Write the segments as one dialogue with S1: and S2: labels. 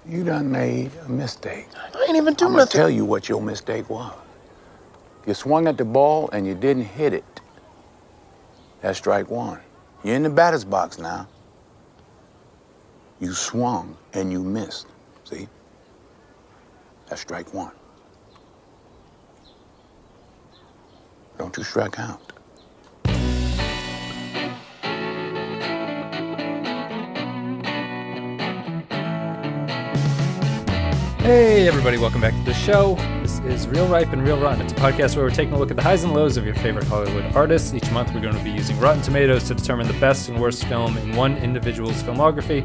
S1: You done made a mistake.
S2: I ain't even do
S1: I'm
S2: nothing.
S1: gonna tell you what your mistake was. You swung at the ball and you didn't hit it. That's strike one. You're in the batter's box now. You swung and you missed. See? That's strike one. Don't you strike out.
S3: Hey everybody, welcome back to the show. This is Real Ripe and Real Rotten. It's a podcast where we're taking a look at the highs and lows of your favorite Hollywood artists. Each month we're going to be using Rotten Tomatoes to determine the best and worst film in one individual's filmography.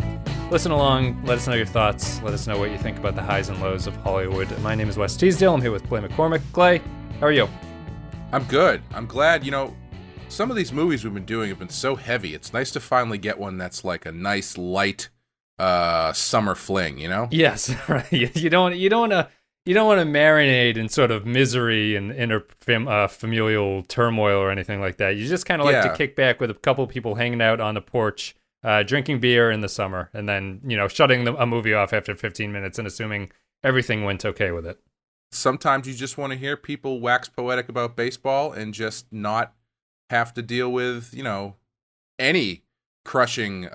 S3: Listen along, let us know your thoughts, let us know what you think about the highs and lows of Hollywood. My name is Wes Teasdale, I'm here with Clay McCormick. Clay, how are you?
S2: I'm good. I'm glad, some of these movies we've been doing have been so heavy. It's nice to finally get one that's like a nice, light, summer fling,
S3: Yes, right. You don't want to marinate in sort of misery and familial turmoil or anything like that. You just kind of like to kick back with a couple people hanging out on the porch, drinking beer in the summer, and then shutting a movie off after 15 minutes and assuming everything went okay with it.
S2: Sometimes you just want to hear people wax poetic about baseball and just not have to deal with any crushing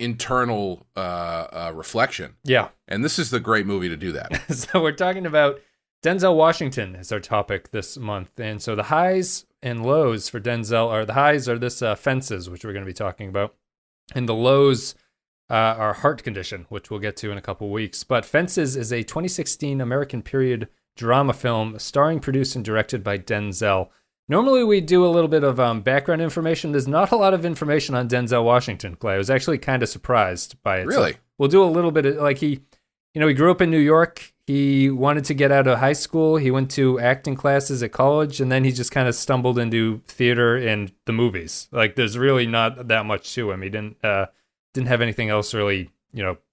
S2: internal reflection.
S3: Yeah.
S2: And this is the great movie to do that.
S3: So we're talking about Denzel Washington as our topic this month. And so the highs and lows for Denzel are, the highs are this Fences, which we're going to be talking about. And the lows are Heart Condition, which we'll get to in a couple weeks. But Fences is a 2016 American period drama film starring, produced, and directed by Denzel. Normally we do a little bit of background information. There's not a lot of information on Denzel Washington, Clay. I was actually kind of surprised by it.
S2: Really?
S3: So we'll do a little bit of, he grew up in New York. He wanted to get out of high school. He went to acting classes at college, and then he just kind of stumbled into theater and the movies. There's really not that much to him. He didn't have anything else really,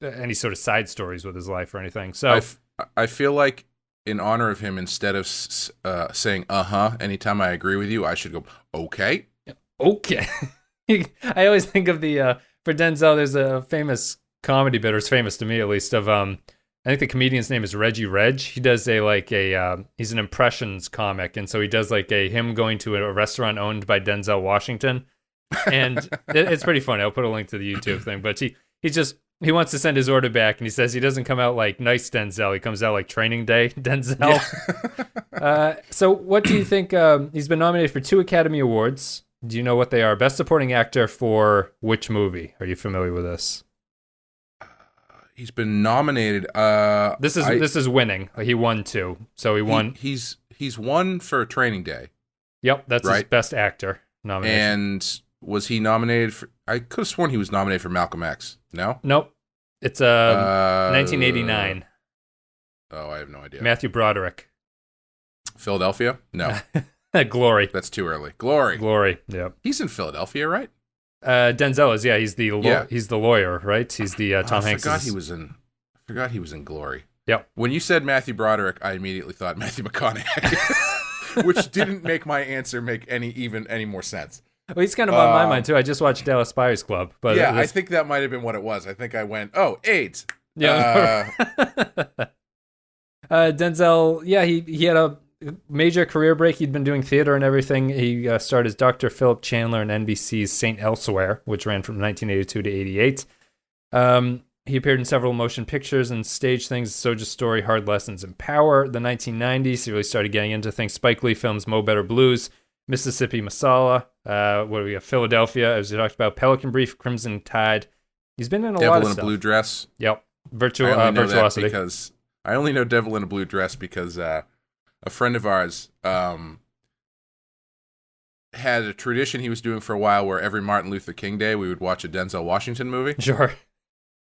S3: any sort of side stories with his life or anything. So
S2: I feel like, in honor of him, instead of saying anytime I agree with you, I should go okay.
S3: Okay. I always think of for Denzel, there's a famous comedy bit, or it's famous to me at least, of I think the comedian's name is Reggie Reg. He does he's an impressions comic, and so he does him going to a restaurant owned by Denzel Washington, and it's pretty funny. I'll put a link to the YouTube thing, but he wants to send his order back, and he says he doesn't come out like nice Denzel. He comes out like training day Denzel. Yeah. So what do you think? He's been nominated for 2 Academy Awards. Do you know what they are? Best Supporting Actor for which movie? Are you familiar with this?
S2: He's been nominated.
S3: This is winning. He won 2. So he won.
S2: He's won for Training Day.
S3: Yep, that's
S2: right?
S3: His Best Actor nomination.
S2: And was he nominated for? I could have sworn he was nominated for Malcolm X. No?
S3: Nope. It's 1989.
S2: Oh, I have no idea.
S3: Matthew Broderick.
S2: Philadelphia? No.
S3: Glory.
S2: That's too early. Glory.
S3: Yep.
S2: He's in Philadelphia, right?
S3: Denzel is. Yeah, he's the lawyer, right? He's the Tom Hanks.
S2: I forgot he was in Glory.
S3: Yep.
S2: When you said Matthew Broderick, I immediately thought Matthew McConaughey, which didn't make my answer make any more sense.
S3: Well, he's kind of on my mind too. I just watched Dallas Buyers Club, but
S2: yeah, I think that might have been what it was. I think I went, AIDS.
S3: Yeah. Denzel, yeah, he had a major career break. He'd been doing theater and everything. He starred as Dr. Philip Chandler in NBC's St. Elsewhere, which ran from 1982 to 88. He appeared in several motion pictures and stage things, Soldier's Story, Hard Lessons, and Power. The 1990s, he really started getting into things. Spike Lee films Mo Better Blues, Mississippi Masala, what do we have? Philadelphia, as we talked about, Pelican Brief, Crimson Tide. He's been in a lot of stuff.
S2: Devil in a Blue Dress.
S3: Yep. Virtuosity.
S2: Because I only know Devil in a Blue Dress because a friend of ours had a tradition he was doing for a while where every Martin Luther King Day we would watch a Denzel Washington movie.
S3: Sure.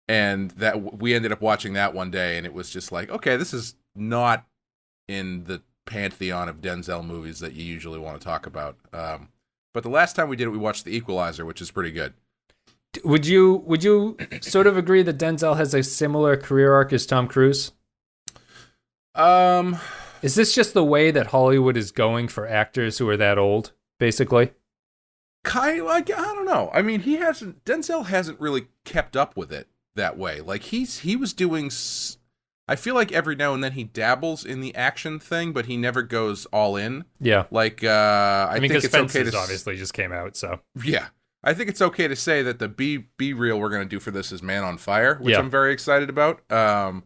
S2: And that we ended up watching that one day, and it was just like, okay, this is not in the pantheon of Denzel movies that you usually want to talk about. But the last time we did it, we watched The Equalizer, which is pretty good.
S3: Would you sort of agree that Denzel has a similar career arc as Tom Cruise? Is this just the way that Hollywood is going for actors who are that old, basically?
S2: I don't know. I mean, Denzel hasn't really kept up with it. that way. Like he was doing. I feel like every now and then he dabbles in the action thing, but he never goes all in.
S3: Yeah.
S2: Like I
S3: mean,
S2: think
S3: because
S2: it's okay
S3: Fences
S2: to
S3: obviously just came out, so
S2: yeah. I think it's okay to say that the B reel we're going to do for this is Man on Fire, which I'm very excited about. And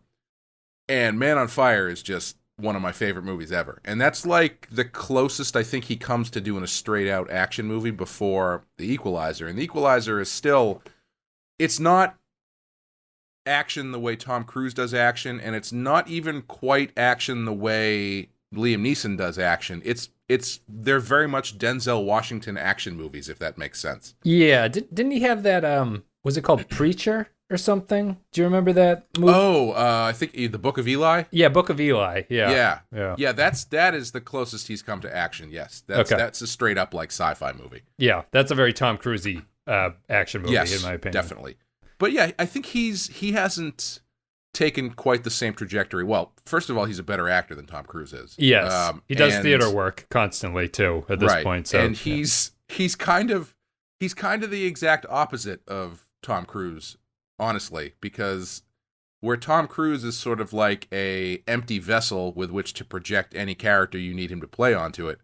S2: Man on Fire is just one of my favorite movies ever. And that's like the closest I think he comes to doing a straight out action movie before The Equalizer. And The Equalizer is still, it's not action the way Tom Cruise does action, and it's not even quite action the way Liam Neeson does action. They're very much Denzel Washington action movies, if that makes sense.
S3: Yeah, didn't he have that was it called Preacher or something? Do you remember that movie?
S2: Oh, I think The Book of Eli?
S3: Yeah, Book of Eli. Yeah.
S2: Yeah, that is the closest he's come to action. Yes. That's a straight up like sci-fi movie.
S3: Yeah, that's a very Tom Cruise-y action movie in my opinion.
S2: Definitely. But yeah, I think he hasn't taken quite the same trajectory. Well, first of all, he's a better actor than Tom Cruise is.
S3: Yes, he does theater work constantly too at this point. So,
S2: and he's kind of the exact opposite of Tom Cruise, honestly, because where Tom Cruise is sort of like a empty vessel with which to project any character you need him to play onto it,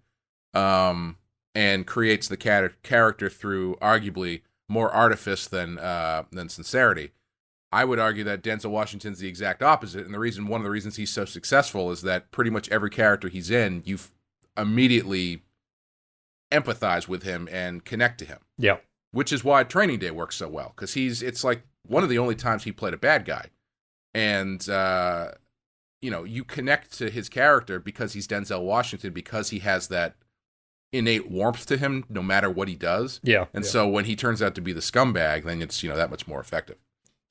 S2: and creates the character through arguably more artifice than sincerity. I would argue that Denzel Washington's the exact opposite, and one of the reasons he's so successful is that pretty much every character he's in, you immediately empathize with him and connect to him.
S3: Yeah.
S2: Which is why Training Day works so well, because it's like one of the only times he played a bad guy. And, you connect to his character because he's Denzel Washington, because he has that innate warmth to him no matter what he does.
S3: Yeah.
S2: And so when he turns out to be the scumbag, then it's, that much more effective.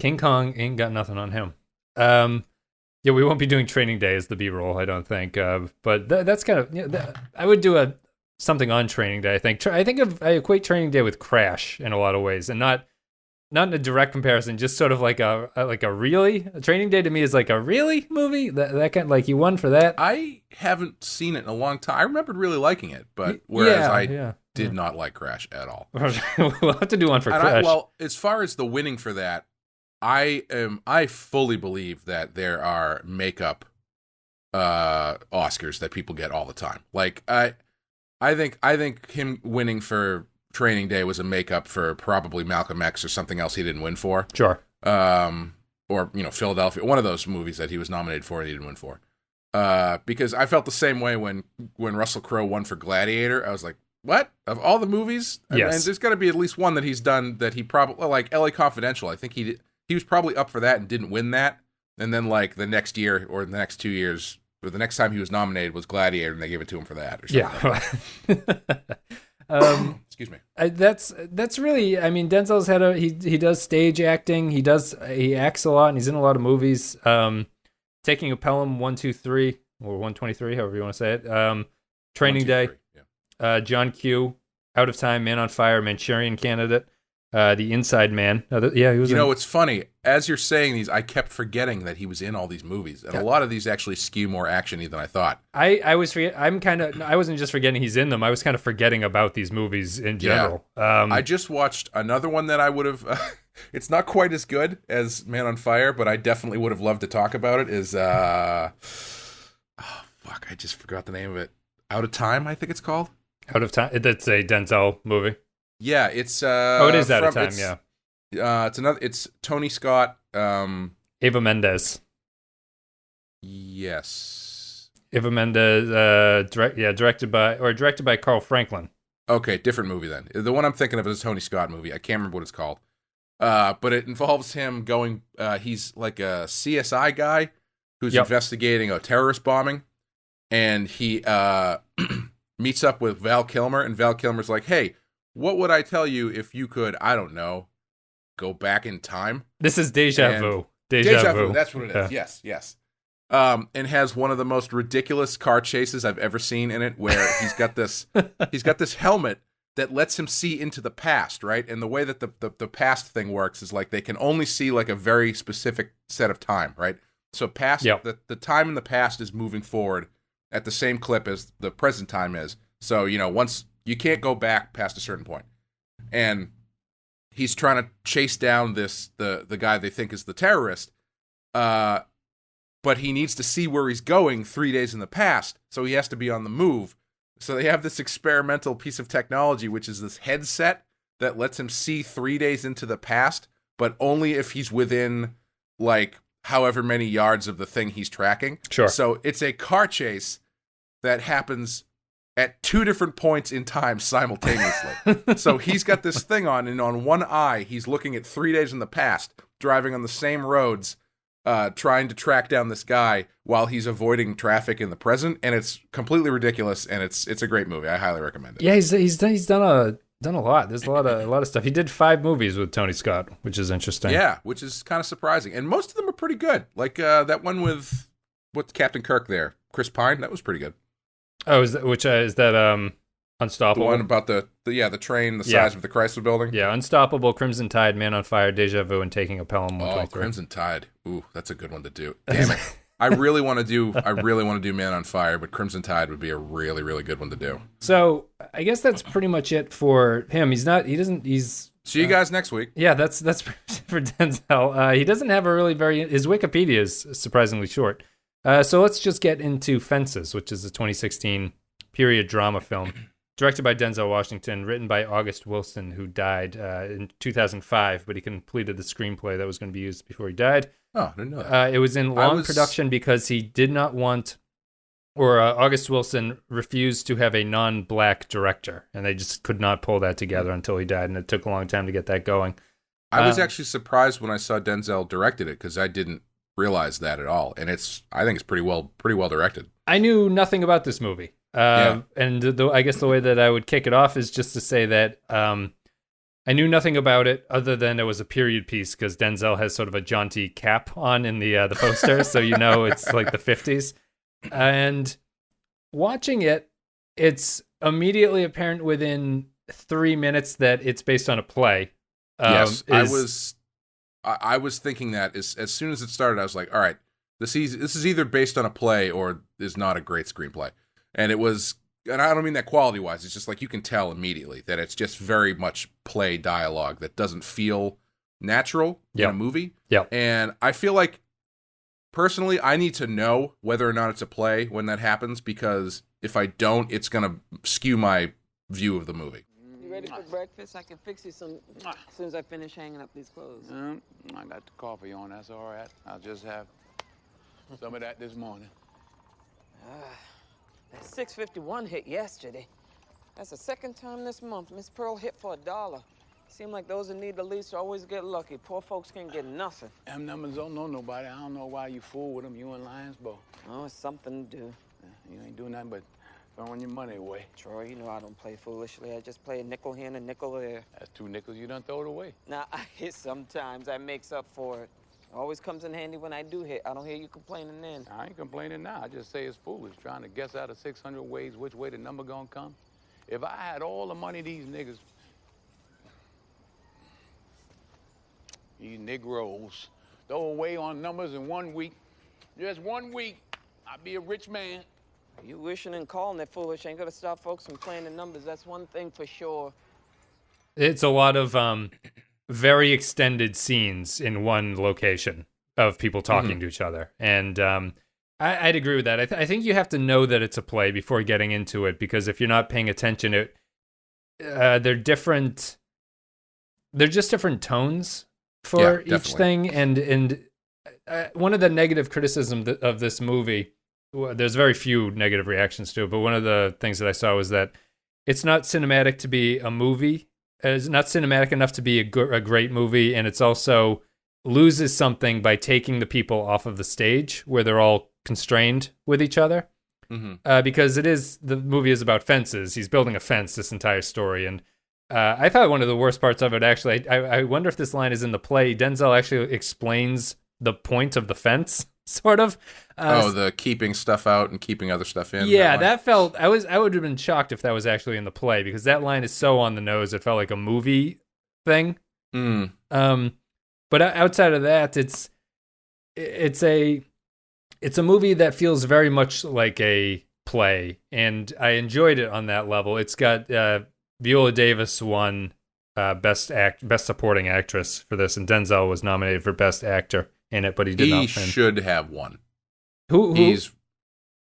S3: King Kong ain't got nothing on him. Yeah, we won't be doing Training Day as the B-roll, I don't think. But that's kind of, I would do something on Training Day, I think. I equate Training Day with Crash in a lot of ways, and not in a direct comparison, just sort of like a really? Training Day to me is like a really movie? That kind of, like, you won for that?
S2: I haven't seen it in a long time. I remember really liking it, but whereas I did not like Crash at all.
S3: We'll have to do one for Crash.
S2: As far as the winning for that, I fully believe that there are makeup Oscars that people get all the time. Like I think him winning for Training Day was a makeup for probably Malcolm X or something else he didn't win for.
S3: Sure.
S2: Or Philadelphia, one of those movies that he was nominated for and he didn't win for. Because I felt the same way when Russell Crowe won for Gladiator. I was like, what? Of all the movies?
S3: Yes.
S2: And there's got to be at least one that he's done that he probably, like LA Confidential, I think he was probably up for that and didn't win that. And then like the next year or the next 2 years, or the next time he was nominated was Gladiator and they gave it to him for that or something.
S3: Yeah.
S2: Excuse me.
S3: That's really, I mean, Denzel's had he does stage acting. He acts a lot and he's in a lot of movies. Taking a Pelham 123 or 123, however you want to say it. Training Day. Yeah. John Q. Out of Time, Man on Fire, Manchurian Candidate. The Inside Man. He was.
S2: It's funny. As you're saying these, I kept forgetting that he was in all these movies, and a lot of these actually skew more actiony than I thought.
S3: I wasn't just forgetting he's in them. I was kind of forgetting about these movies in general. Yeah.
S2: I just watched another one that I would have. It's not quite as good as Man on Fire, but I definitely would have loved to talk about it. I just forgot the name of it. Out of Time, I think it's called.
S3: Out of Time. That's a Denzel movie.
S2: Yeah, it's
S3: it is Out of Time.
S2: It's Tony Scott,
S3: Eva Mendes.
S2: Yes.
S3: Eva Mendes, directed by Carl Franklin.
S2: Okay, different movie then. The one I'm thinking of is a Tony Scott movie. I can't remember what it's called. But it involves him going. He's like a CSI guy who's investigating a terrorist bombing, and he meets up with Val Kilmer, and Val Kilmer's like, "Hey, what would I tell you if you could, I don't know, go back in time?"
S3: This is Deja Vu.
S2: Deja Vu, that's what it is. Yeah. Yes. And has one of the most ridiculous car chases I've ever seen in it, where he's got this helmet that lets him see into the past, right? And the way that the past thing works is like they can only see like a very specific set of time, right? So the time in the past is moving forward at the same clip as the present time is. So, once you can't go back past a certain point. And he's trying to chase down the guy they think is the terrorist, but he needs to see where he's going 3 days in the past, so he has to be on the move. So they have this experimental piece of technology, which is this headset that lets him see 3 days into the past, but only if he's within, like, however many yards of the thing he's tracking.
S3: Sure.
S2: So it's a car chase that happens at 2 different points in time simultaneously. So he's got this thing on, and on one eye, he's looking at 3 days in the past, driving on the same roads, trying to track down this guy while he's avoiding traffic in the present, and it's completely ridiculous, and it's a great movie. I highly recommend it.
S3: Yeah, he's done a lot. There's a lot of stuff. He did 5 movies with Tony Scott, which is interesting.
S2: Yeah, which is kind of surprising, and most of them are pretty good. Like that one with Captain Kirk there, Chris Pine. That was pretty good.
S3: Oh, is that Unstoppable?
S2: The one about the train the size of the Chrysler Building.
S3: Yeah, Unstoppable, Crimson Tide, Man on Fire, Deja Vu, and Taking a Pelham 123.
S2: Oh, Crimson Tide. Ooh, that's a good one to do. Damn it. I really want to do Man on Fire, but Crimson Tide would be a really, really good one to do.
S3: So I guess that's pretty much it for him.
S2: See you guys next week.
S3: Yeah, that's for Denzel. He doesn't have his Wikipedia is surprisingly short. So let's just get into Fences, which is a 2016 period drama film. Directed by Denzel Washington, written by August Wilson, who died in 2005, but he completed the screenplay that was going to be used before he died.
S2: Oh, I didn't know that.
S3: It was in long production because he did not want, or August Wilson refused to have a non-black director, and they just could not pull that together until he died, and it took a long time to get that going.
S2: I was actually surprised when I saw Denzel directed it, because I didn't realize that at all, and I think it's pretty well directed.
S3: I knew nothing about this movie. And I guess the way that I would kick it off is just to say that I knew nothing about it other than it was a period piece, because Denzel has sort of a jaunty cap on in the poster, so it's like the 50s. And watching it, it's immediately apparent within 3 minutes that it's based on a play.
S2: Yes, I was thinking that as soon as it started, I was like, all right, this is either based on a play or is not a great screenplay. And it was, and I don't mean that quality-wise, it's just like you can tell immediately that it's just very much play dialogue that doesn't feel natural in a movie.
S3: Yeah.
S2: And I feel like, personally, I need to know whether or not it's a play when that happens, because if I don't, it's going to skew my view of the movie.
S4: You ready for breakfast? I can fix you some as soon as I finish hanging up these clothes.
S1: I got the coffee on, that's all right. I'll just have some of that this morning.
S4: That 651 hit yesterday. That's the second time this month Miss Pearl hit for $1. Seem like those in need the least always get lucky. Poor folks can't get nothing.
S1: Them numbers don't know nobody. I don't know why you fool with them, you and Lions Bow.
S4: Oh, it's something to do.
S1: You ain't doing nothing but throwing your money away.
S4: Troy, you know I don't play foolishly. I just play a nickel here and a nickel there.
S1: That's 2 nickels you done throw it away.
S4: Now, sometimes I makes up for it. Always comes in handy when I do hit. I don't hear you complaining then.
S1: I ain't complaining now. I just say it's foolish trying to guess out of 600 ways which way the number gonna come. If I had all the money these Negroes throw away on numbers in 1 week, just 1 week, I'd be a rich man.
S4: You wishing and calling it foolish ain't gonna stop folks from playing the numbers. That's one thing for sure.
S3: It's a lot of very extended scenes in one location of people talking to each other. And I'd agree with that. I think you have to know that it's a play before getting into it, because if you're not paying attention, they're different. They're just different tones for each thing. And one of the negative criticism of this movie, there's very few negative reactions to it, but one of the things that I saw was that it's not cinematic to be a movie. It's not cinematic enough to be a great movie, and it's also loses something by taking the people off of the stage where they're all constrained with each other. Because the movie is about fences. He's building a fence this entire story, and I thought one of the worst parts of it, actually, I wonder if this line is in the play. Denzel actually explains the point of the fence, sort of.
S2: The keeping stuff out and keeping other stuff in.
S3: Yeah, that felt. I would have been shocked if that was actually in the play, because that line is so on the nose. It felt like a movie thing. But outside of that, it's a movie that feels very much like a play, and I enjoyed it on that level. It's got Viola Davis won best supporting actress for this, and Denzel was nominated for best actor in it, but he did not win.
S2: He should have won.
S3: Who?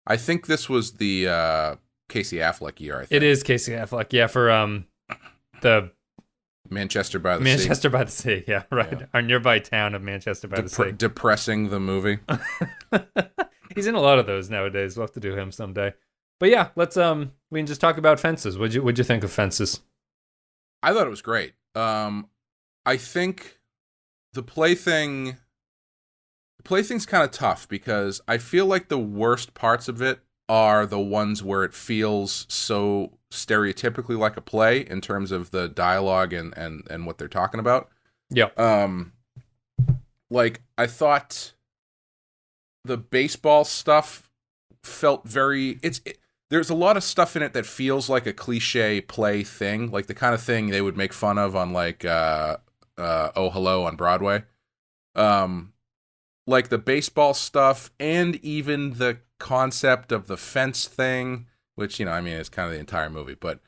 S2: I think this was the Casey Affleck year. I think
S3: It is Casey Affleck. Yeah, for the
S2: Manchester by the
S3: Manchester by the Sea. Yeah, right. Yeah. Our nearby town of Manchester by the Sea.
S2: Depressing the movie.
S3: He's in a lot of those nowadays. We'll have to do him someday. But yeah, let's we can just talk about Fences. What'd you think of Fences?
S2: I thought it was great. I think the plaything's kind of tough because I feel like the worst parts of it are the ones where it feels so stereotypically like a play in terms of the dialogue and what they're talking about.
S3: Yeah.
S2: Like I thought the baseball stuff felt very there's a lot of stuff in it that feels like a cliche play thing, like the kind of thing they would make fun of on like Oh Hello on Broadway. Like the baseball stuff and even the concept of the fence thing, which, you know, I mean, it's kind of the entire movie, but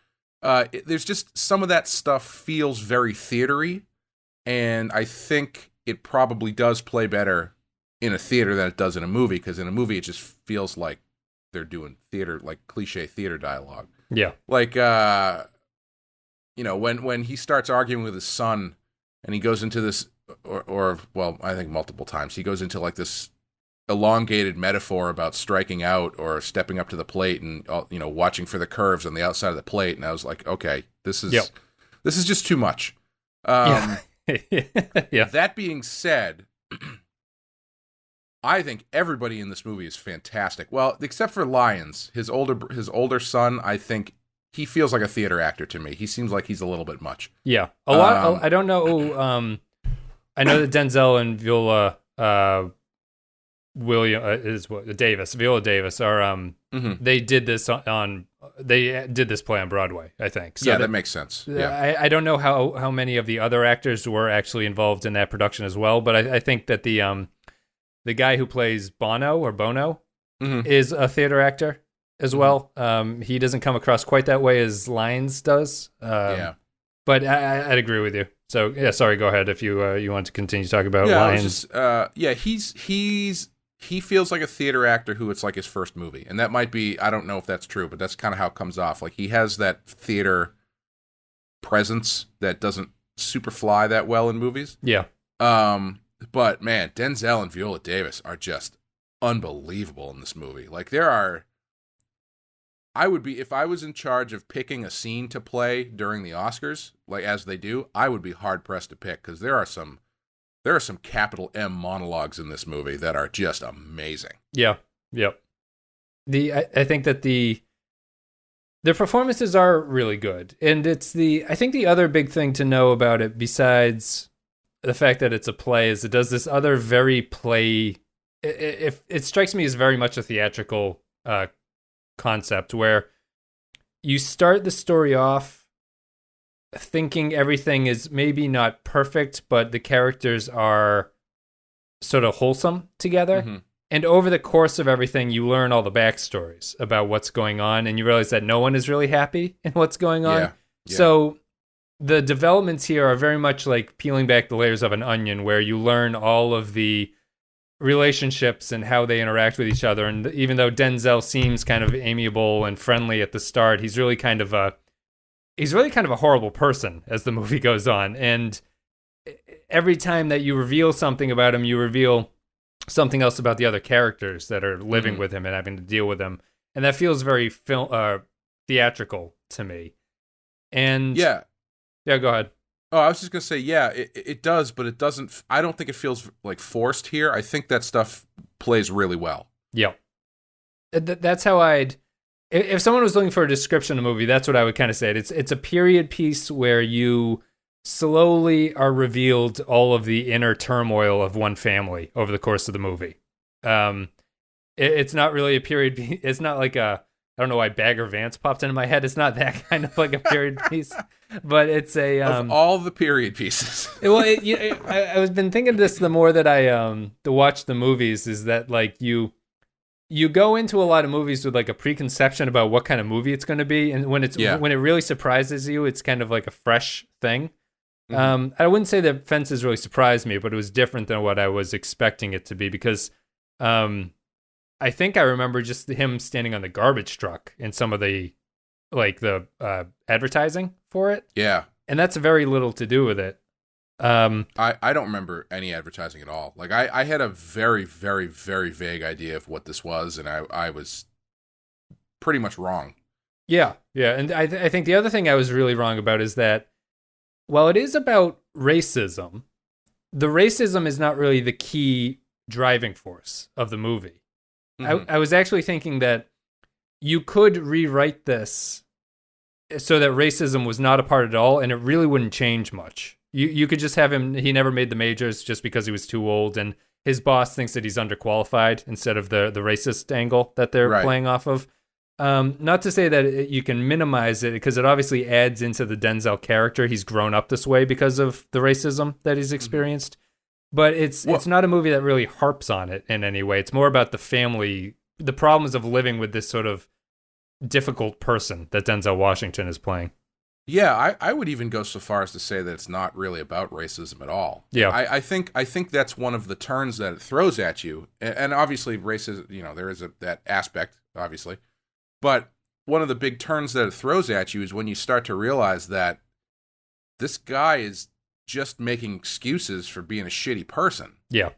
S2: there's just some of that stuff feels very theatery, and I think it probably does play better in a theater than it does in a movie, because in a movie it just feels like they're doing theater, like cliche theater dialogue.
S3: Yeah.
S2: Like, you know, when he starts arguing with his son and he goes into this, or well, I think multiple times, he goes into like this elongated metaphor about striking out or stepping up to the plate and, you know, watching for the curves on the outside of the plate. And I was like, okay, this is just too much.
S3: Yeah.
S2: That being said, I think everybody in this movie is fantastic. Well, except for Lyons, his older son. I think he feels like a theater actor to me. He seems like he's a little bit much.
S3: Yeah, a lot. I don't know. I know that Denzel and Viola Viola Davis are they did this they did this play on Broadway, I think. So
S2: that makes sense. Yeah,
S3: I don't know how many of the other actors were actually involved in that production as well, but I think that the guy who plays Bono is a theater actor as well. He doesn't come across quite that way as Lyons does. But I'd agree with you. So yeah, sorry. Go ahead if you want to continue to talk about Lyons.
S2: He feels like a theater actor who it's like his first movie, and that might be, I don't know if that's true, but that's kind of how it comes off. Like he has that theater presence that doesn't super fly that well in movies.
S3: Yeah.
S2: But man, Denzel and Viola Davis are just unbelievable in this movie. Like I would be, if I was in charge of picking a scene to play during the Oscars, like as they do, I would be hard pressed to pick, because there are some capital M monologues in this movie that are just amazing.
S3: Yeah. Yep. I think that the performances are really good, and I think the other big thing to know about it, besides the fact that it's a play, is it does this other very play. It strikes me as very much a theatrical concept, where you start the story off thinking everything is maybe not perfect, but the characters are sort of wholesome together. Mm-hmm. And over the course of everything, you learn all the backstories about what's going on, and you realize that no one is really happy in what's going on. Yeah. So the developments here are very much like peeling back the layers of an onion, where you learn all of the relationships and how they interact with each other. And even though Denzel seems kind of amiable and friendly at the start, he's really kind of a horrible person as the movie goes on. And every time that you reveal something about him, you reveal something else about the other characters that are living with him and having to deal with him. And that feels very theatrical to me. And yeah, go ahead.
S2: Oh, I was just going to say, yeah, it does, but it doesn't, I don't think it feels like forced here. I think that stuff plays really well.
S3: Yeah. That's how if someone was looking for a description of the movie, that's what I would kind of say. It's a period piece where you slowly are revealed all of the inner turmoil of one family over the course of the movie. It's not really a period piece. It's not like I don't know why Bagger Vance popped into my head. It's not that kind of like a period piece, but it's
S2: of all the period pieces.
S3: Well, I've been thinking this the more that I to watch the movies, is that like you go into a lot of movies with like a preconception about what kind of movie it's going to be, and when it really surprises you, it's kind of like a fresh thing. I wouldn't say that Fences really surprised me, but it was different than what I was expecting it to be because I think I remember just him standing on the garbage truck in some of the advertising for it.
S2: Yeah.
S3: And that's very little to do with it.
S2: I don't remember any advertising at all. Like I had a very, very, very vague idea of what this was, and I was pretty much wrong.
S3: Yeah. And I think the other thing I was really wrong about is that while it is about racism, the racism is not really the key driving force of the movie. I was actually thinking that you could rewrite this so that racism was not a part at all, and it really wouldn't change much. You could just have him, he never made the majors just because he was too old, and his boss thinks that he's underqualified instead of the racist angle that they're playing off of. Not to say that you can minimize it, because it obviously adds into the Denzel character. He's grown up this way because of the racism that he's experienced. But it's not a movie that really harps on it in any way. It's more about the family, the problems of living with this sort of difficult person that Denzel Washington is playing.
S2: Yeah, I would even go so far as to say that it's not really about racism at all.
S3: Yeah,
S2: I think that's one of the turns that it throws at you, and obviously racism, there is that aspect, obviously, but one of the big turns that it throws at you is when you start to realize that this guy is just making excuses for being a shitty person.
S3: Yeah.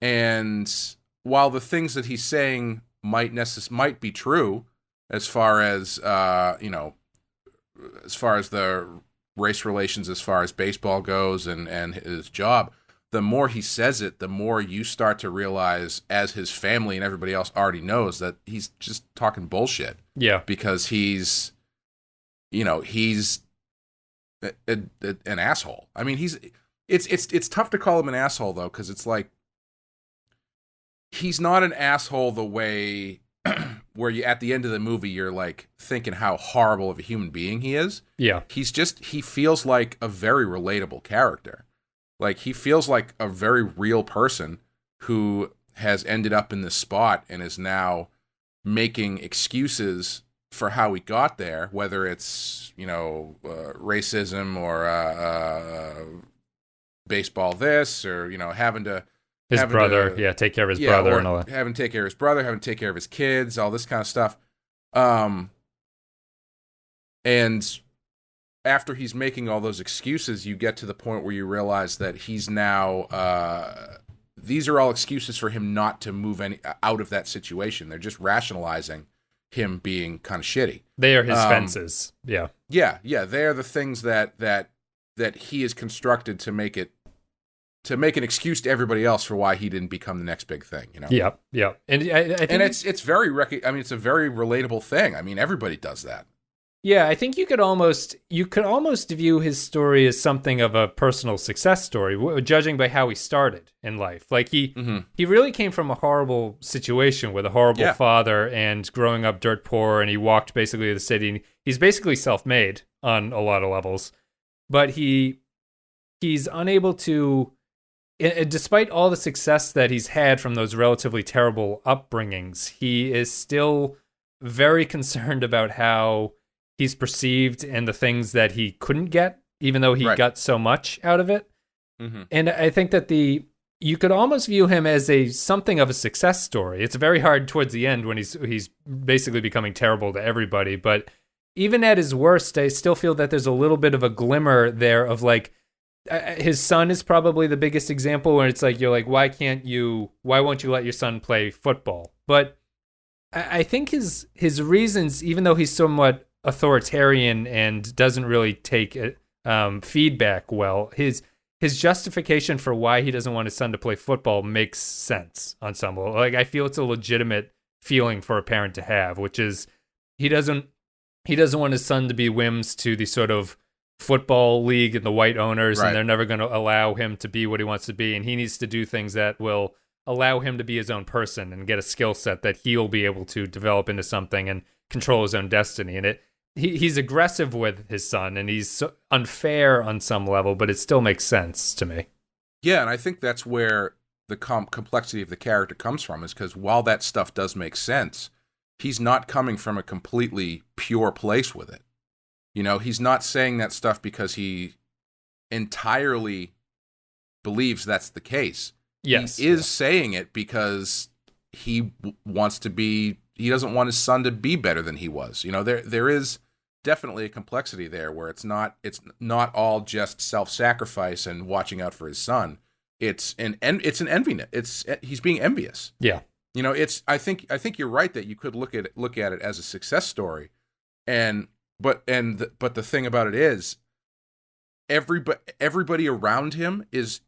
S2: And while the things that he's saying might be true, as far as as far as the race relations, as far as baseball goes and his job, the more he says it, the more you start to realize, as his family and everybody else already knows, that he's just talking bullshit.
S3: Yeah.
S2: Because he's an asshole. I mean, it's tough to call him an asshole, though, because it's like, he's not an asshole the way where you, at the end of the movie, you're like thinking how horrible of a human being he is.
S3: Yeah.
S2: He feels like a very relatable character. Like, he feels like a very real person who has ended up in this spot and is now making excuses for how he got there, whether it's, racism or baseball this, or, having to...
S3: His brother, take care of his brother and all that.
S2: Having to take care of his brother, having to take care of his kids, all this kind of stuff. And after he's making all those excuses, you get to the point where you realize that he's now... these are all excuses for him not to move out of that situation. They're just rationalizing him being kind of shitty.
S3: They are his fences. Yeah.
S2: Yeah. They are the things that he has constructed to make an excuse to everybody else for why he didn't become the next big thing,
S3: Yeah. And I think
S2: it's it's a very relatable thing. I mean, everybody does that.
S3: Yeah, I think you could almost view his story as something of a personal success story, judging by how he started in life. Like he really came from a horrible situation with a horrible father and growing up dirt poor, and he walked basically to the city. He's basically self-made on a lot of levels, but he's unable to, despite all the success that he's had from those relatively terrible upbringings, he is still very concerned about how he's perceived and the things that he couldn't get, even though he got so much out of it. Mm-hmm. And I think that you could almost view him as something of a success story. It's very hard towards the end when he's basically becoming terrible to everybody. But even at his worst, I still feel that there's a little bit of a glimmer there of like, his son is probably the biggest example where it's like, you're like, why won't you let your son play football? But I think his reasons, even though he's somewhat authoritarian and doesn't really take feedback well, his justification for why he doesn't want his son to play football makes sense on some level. Like, I feel it's a legitimate feeling for a parent to have, which is he doesn't want his son to be whims to the sort of football league and the white owners, and they're never going to allow him to be what he wants to be, and he needs to do things that will allow him to be his own person and get a skill set that he'll be able to develop into something and control his own destiny. And he's aggressive with his son, and he's unfair on some level, but it still makes sense to me.
S2: Yeah, and I think that's where the complexity of the character comes from, is because while that stuff does make sense, he's not coming from a completely pure place with it. He's not saying that stuff because he entirely believes that's the case.
S3: Yes.
S2: He is saying it because he he doesn't want his son to be better than he was. There is definitely a complexity there where it's not all just self-sacrifice and watching out for his son. It's an enviness. He's being envious.
S3: Yeah.
S2: I think you're right that you could look at it as a success story, but the thing about it is everybody around him is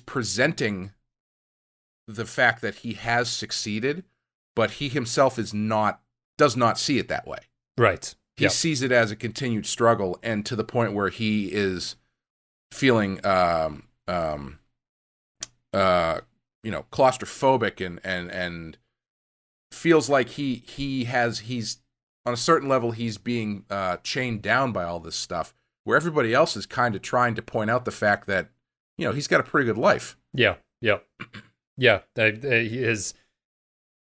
S2: presenting the fact that he has succeeded, but he himself does not see it that way.
S3: Right.
S2: He sees it as a continued struggle, and to the point where he is feeling claustrophobic and feels like he's on a certain level he's being chained down by all this stuff, where everybody else is kind of trying to point out the fact that he's got a pretty good life.
S3: Yeah. He is.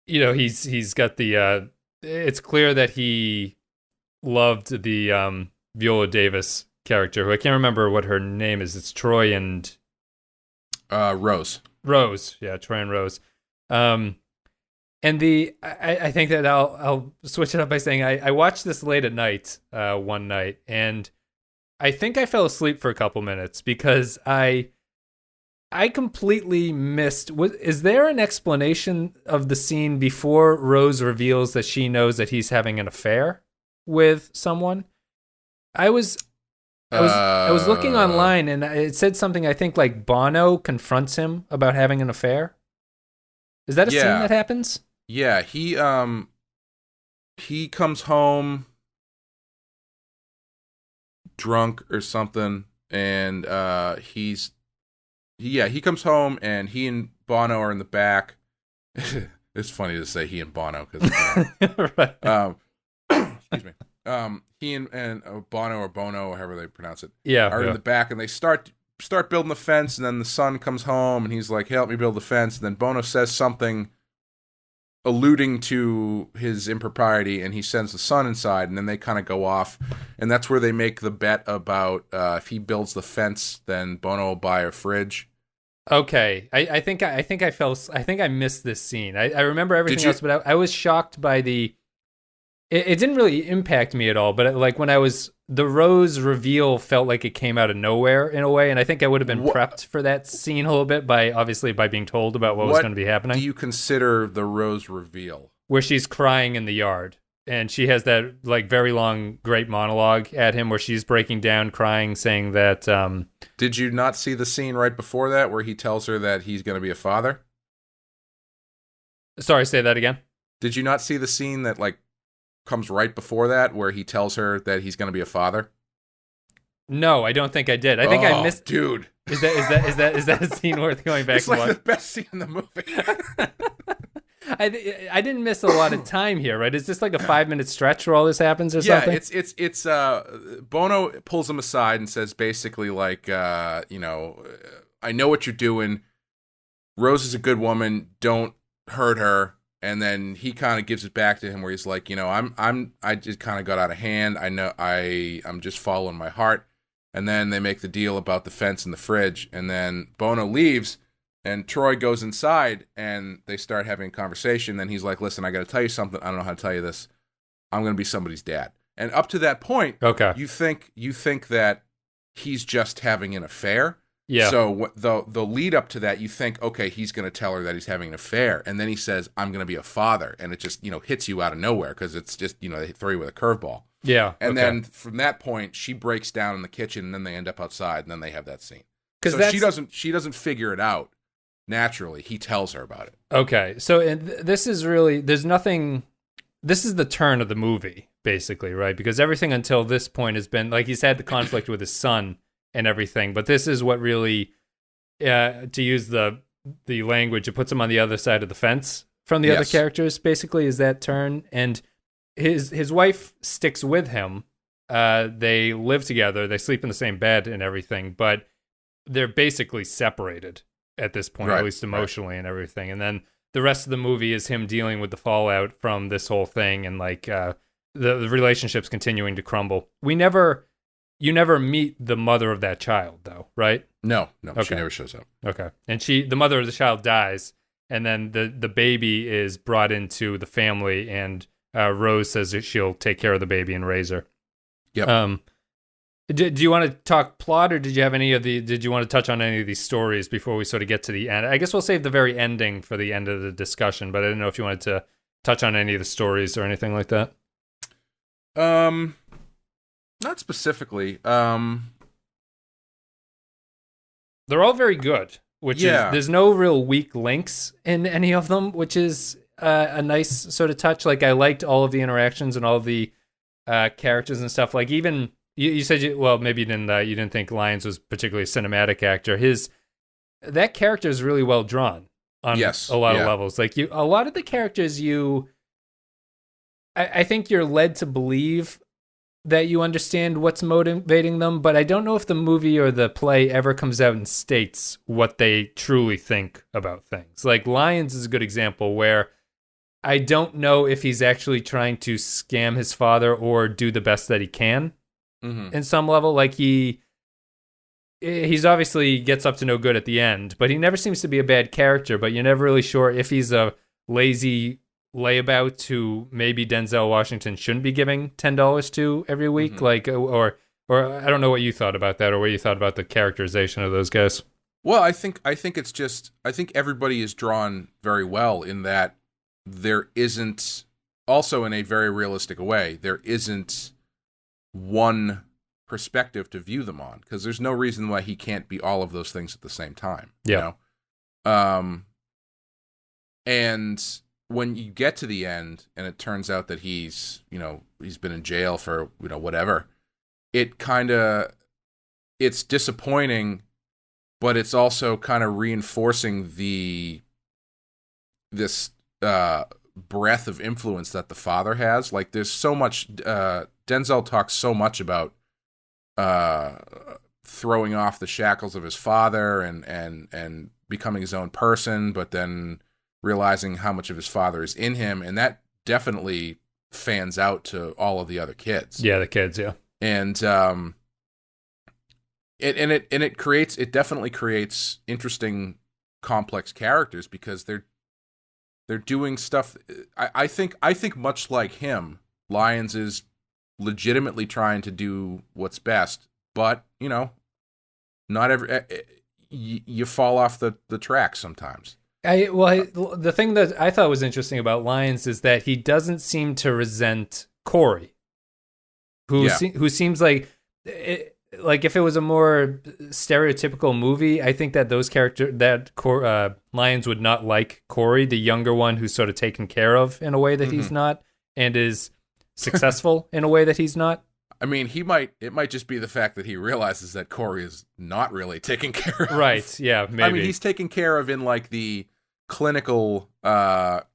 S3: He's got the. It's clear that he loved the Viola Davis character, who I can't remember what her name is. It's Troy and
S2: Rose.
S3: Yeah, Troy and Rose. And I think that I'll switch it up by saying I watched this late at night one night, and I think I fell asleep for a couple minutes because I completely missed. Is there an explanation of the scene before Rose reveals that she knows that he's having an affair with someone? I was looking online, and it said something, I think, like Bono confronts him about having an affair. Is that a scene that happens?
S2: Yeah, he comes home drunk or something, and he comes home, and he and Bono are in the back. It's funny to say he and Bono because
S3: right.
S2: Excuse me. He and Bono or Bono, however they pronounce it,
S3: are
S2: in the back, and they start building the fence, and then the son comes home, and he's like, hey, help me build the fence, and then Bono says something alluding to his impropriety, and he sends the son inside, and then they kind of go off, and that's where they make the bet about if he builds the fence, then Bono will buy a fridge.
S3: Okay, I think I missed this scene. I remember everything else, but I was shocked by the. It didn't really impact me at all, but like when the Rose reveal felt like it came out of nowhere in a way, and I think I would have been prepped for that scene a little bit by being told about what was going to be happening.
S2: Do you consider the Rose reveal?
S3: Where she's crying in the yard, and she has that like very long, great monologue at him where she's breaking down, crying, saying that...
S2: Did you not see the scene right before that where he tells her that he's going to be a father?
S3: Sorry, say that again?
S2: Did you not see the scene that like comes right before that where he tells her that he's going to be a father?
S3: No, I don't think I did. I think I missed.
S2: Dude,
S3: is that a scene worth going back
S2: to? It's like the best scene in the movie.
S3: I didn't miss a lot of time here, right? Is this like a 5-minute stretch where all this happens or something?
S2: Yeah, it's Bono pulls him aside and says basically like I know what you're doing. Rose is a good woman. Don't hurt her. And then he kind of gives it back to him where he's like, I just kind of got out of hand. I know I'm just following my heart. And then they make the deal about the fence and the fridge. And then Bono leaves and Troy goes inside and they start having a conversation. Then he's like, listen, I got to tell you something. I don't know how to tell you this. I'm going to be somebody's dad. And up to that point,
S3: okay,
S2: you think that he's just having an affair.
S3: Yeah.
S2: So the lead up to that, you think, okay, he's going to tell her that he's having an affair, and then he says, "I'm going to be a father," and it just hits you out of nowhere because it's just they throw you with a curveball.
S3: Yeah.
S2: And then from that point, she breaks down in the kitchen, and then they end up outside, and then they have that scene.
S3: Because
S2: she doesn't figure it out naturally. He tells her about it.
S3: Okay. So this is really there's nothing. This is the turn of the movie, basically, right? Because everything until this point has been like he's had the conflict with his son and everything, but this is what really, to use the language, it puts him on the other side of the fence from the other characters. Basically, is that turn, and his wife sticks with him. They live together, they sleep in the same bed and everything, but they're basically separated at this point, at least emotionally and everything. And then the rest of the movie is him dealing with the fallout from this whole thing, and like the relationships continuing to crumble. We never you never meet the mother of that child, though, right?
S2: No,
S3: Okay.
S2: she never shows up.
S3: Okay. And the mother of the child dies, and then the baby is brought into the family, and Rose says that she'll take care of the baby and raise her.
S2: Yep.
S3: Do you want to talk plot, or did you want to touch on any of these stories before we sort of get to the end? I guess we'll save the very ending for the end of the discussion, but I didn't know if you wanted to touch on any of the stories or anything like that.
S2: Not specifically.
S3: They're all very good, which is, there's no real weak links in any of them, which is a nice sort of touch. Like, I liked all of the interactions and all the characters and stuff. Like, even you said maybe you didn't think Lyons was particularly a cinematic actor. That character is really well drawn on a lot of levels. Like, a lot of the characters I think you're led to believe that you understand what's motivating them, but I don't know if the movie or the play ever comes out and states what they truly think about things. Like, Lyons is a good example where I don't know if he's actually trying to scam his father or do the best that he can in some level. Like, he's obviously gets up to no good at the end, but he never seems to be a bad character, but you're never really sure if he's a lazy layabout who maybe Denzel Washington shouldn't be giving $10 to every week, like, or I don't know what you thought about that, or what you thought about the characterization of those guys.
S2: Well, I think it's just, I think everybody is drawn very well in that there isn't, also in a very realistic way, there isn't one perspective to view them on, because there's no reason why he can't be all of those things at the same time.
S3: Yeah.
S2: You know? And when you get to the end and it turns out that he's been in jail for, whatever, it's disappointing, but it's also kind of reinforcing this breadth of influence that the father has. Like, there's so much, Denzel talks so much about throwing off the shackles of his father and becoming his own person, but then realizing how much of his father is in him, and that definitely fans out to all of the other kids.
S3: Yeah, the kids, yeah.
S2: And it definitely creates interesting, complex characters, because they're doing stuff. I think much like him, Lyons is legitimately trying to do what's best, but not every you fall off the track sometimes.
S3: The thing that I thought was interesting about Lyons is that he doesn't seem to resent Corey, who seems like if it was a more stereotypical movie, I think that Lyons would not like Corey, the younger one who's sort of taken care of in a way that he's not, and is successful in a way that he's not.
S2: I mean, it might just be the fact that he realizes that Corey is not really taken care of.
S3: Right, yeah, maybe.
S2: I mean, he's taken care of in, like, the clinical...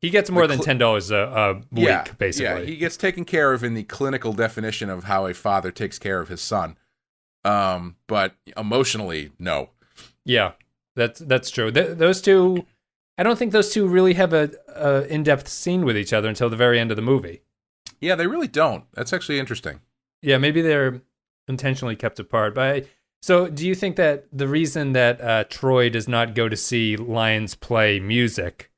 S3: he gets more than $10 a week, basically.
S2: Yeah, he gets taken care of in the clinical definition of how a father takes care of his son. But emotionally, no. Yeah,
S3: that's true. Those two... I don't think those two really have a in-depth scene with each other until the very end of the movie.
S2: Yeah, they really don't. That's actually interesting.
S3: Yeah, maybe they're intentionally kept apart. So do you think that the reason that Troy does not go to see Lyons play music,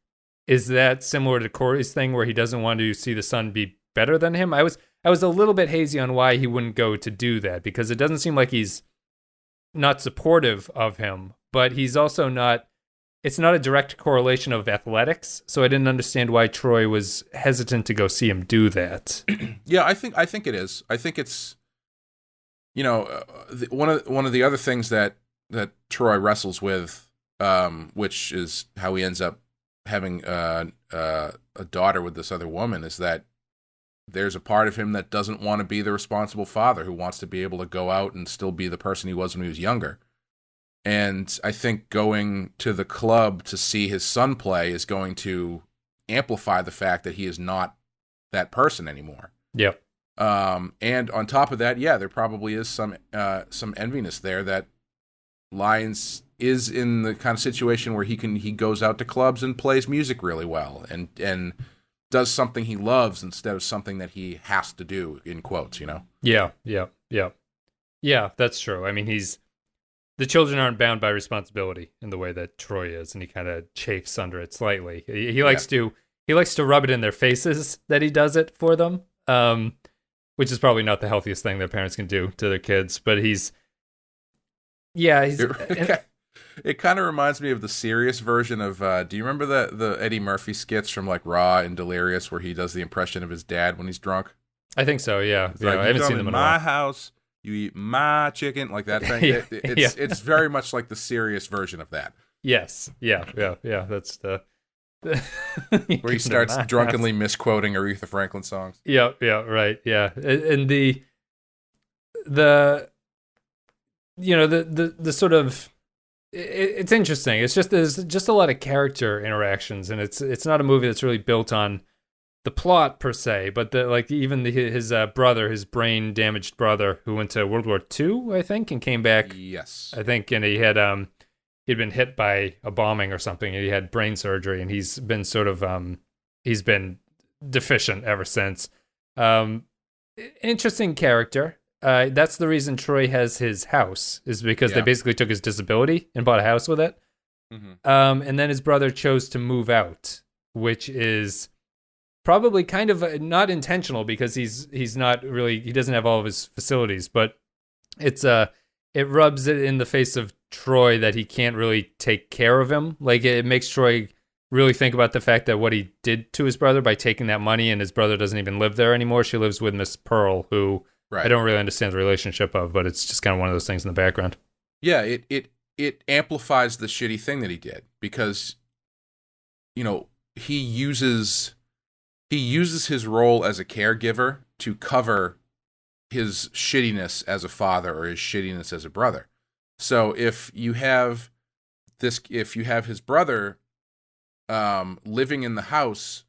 S3: is that similar to Corey's thing where he doesn't want to see the son be better than him? I was a little bit hazy on why he wouldn't go to do that, because it doesn't seem like he's not supportive of him, but he's also not... It's not a direct correlation of athletics, so I didn't understand why Troy was hesitant to go see him do that.
S2: Yeah, I think it is. I think it's, one of the other things that Troy wrestles with, which is how he ends up having a daughter with this other woman, is that there's a part of him that doesn't want to be the responsible father, who wants to be able to go out and still be the person he was when he was younger. And I think going to the club to see his son play is going to amplify the fact that he is not that person anymore.
S3: Yep.
S2: And on top of that, there probably is some enviness there that Lyons is in the kind of situation where he goes out to clubs and plays music really well and does something he loves instead of something that he has to do, in quotes,
S3: Yeah. Yeah, that's true. I mean, the children aren't bound by responsibility in the way that Troy is, and he kind of chafes under it slightly. He likes to rub it in their faces that he does it for them, which is probably not the healthiest thing that parents can do to their kids. But
S2: it kind of reminds me of the serious version of. Do you remember the Eddie Murphy skits from like Raw and Delirious, where he does the impression of his dad when he's drunk?
S3: I think so. Yeah,
S2: It's like,
S3: I haven't seen them in a
S2: my
S3: while.
S2: house. You eat my chicken, like that thing.
S3: Yeah,
S2: It's very much like the serious version of that.
S3: Yes. Yeah. That's the
S2: Where he starts drunkenly misquoting Aretha Franklin songs.
S3: Yeah. Right. Yeah. And the sort of it's interesting. It's just there's just a lot of character interactions, and it's not a movie that's really built on the plot per se, but his brother, his brain damaged brother, who went to World War II, I think, and came back.
S2: Yes,
S3: I think, and he had he'd been hit by a bombing or something, and he had brain surgery, and he's been sort of he's been deficient ever since. Interesting character. That's the reason Troy has his house, is because they basically took his disability and bought a house with it.
S2: Mm-hmm.
S3: And then his brother chose to move out, which is probably kind of not intentional, because he's not really, he doesn't have all of his facilities, but it rubs it in the face of Troy that he can't really take care of him. Like, it makes Troy really think about the fact that what he did to his brother by taking that money, and his brother doesn't even live there anymore. She lives with Miss Pearl, who I don't really understand the relationship of, but it's just kind of one of those things in the background.
S2: Yeah, it amplifies the shitty thing that he did, because, he uses his role as a caregiver to cover his shittiness as a father or his shittiness as a brother. So if you have his brother living in the house,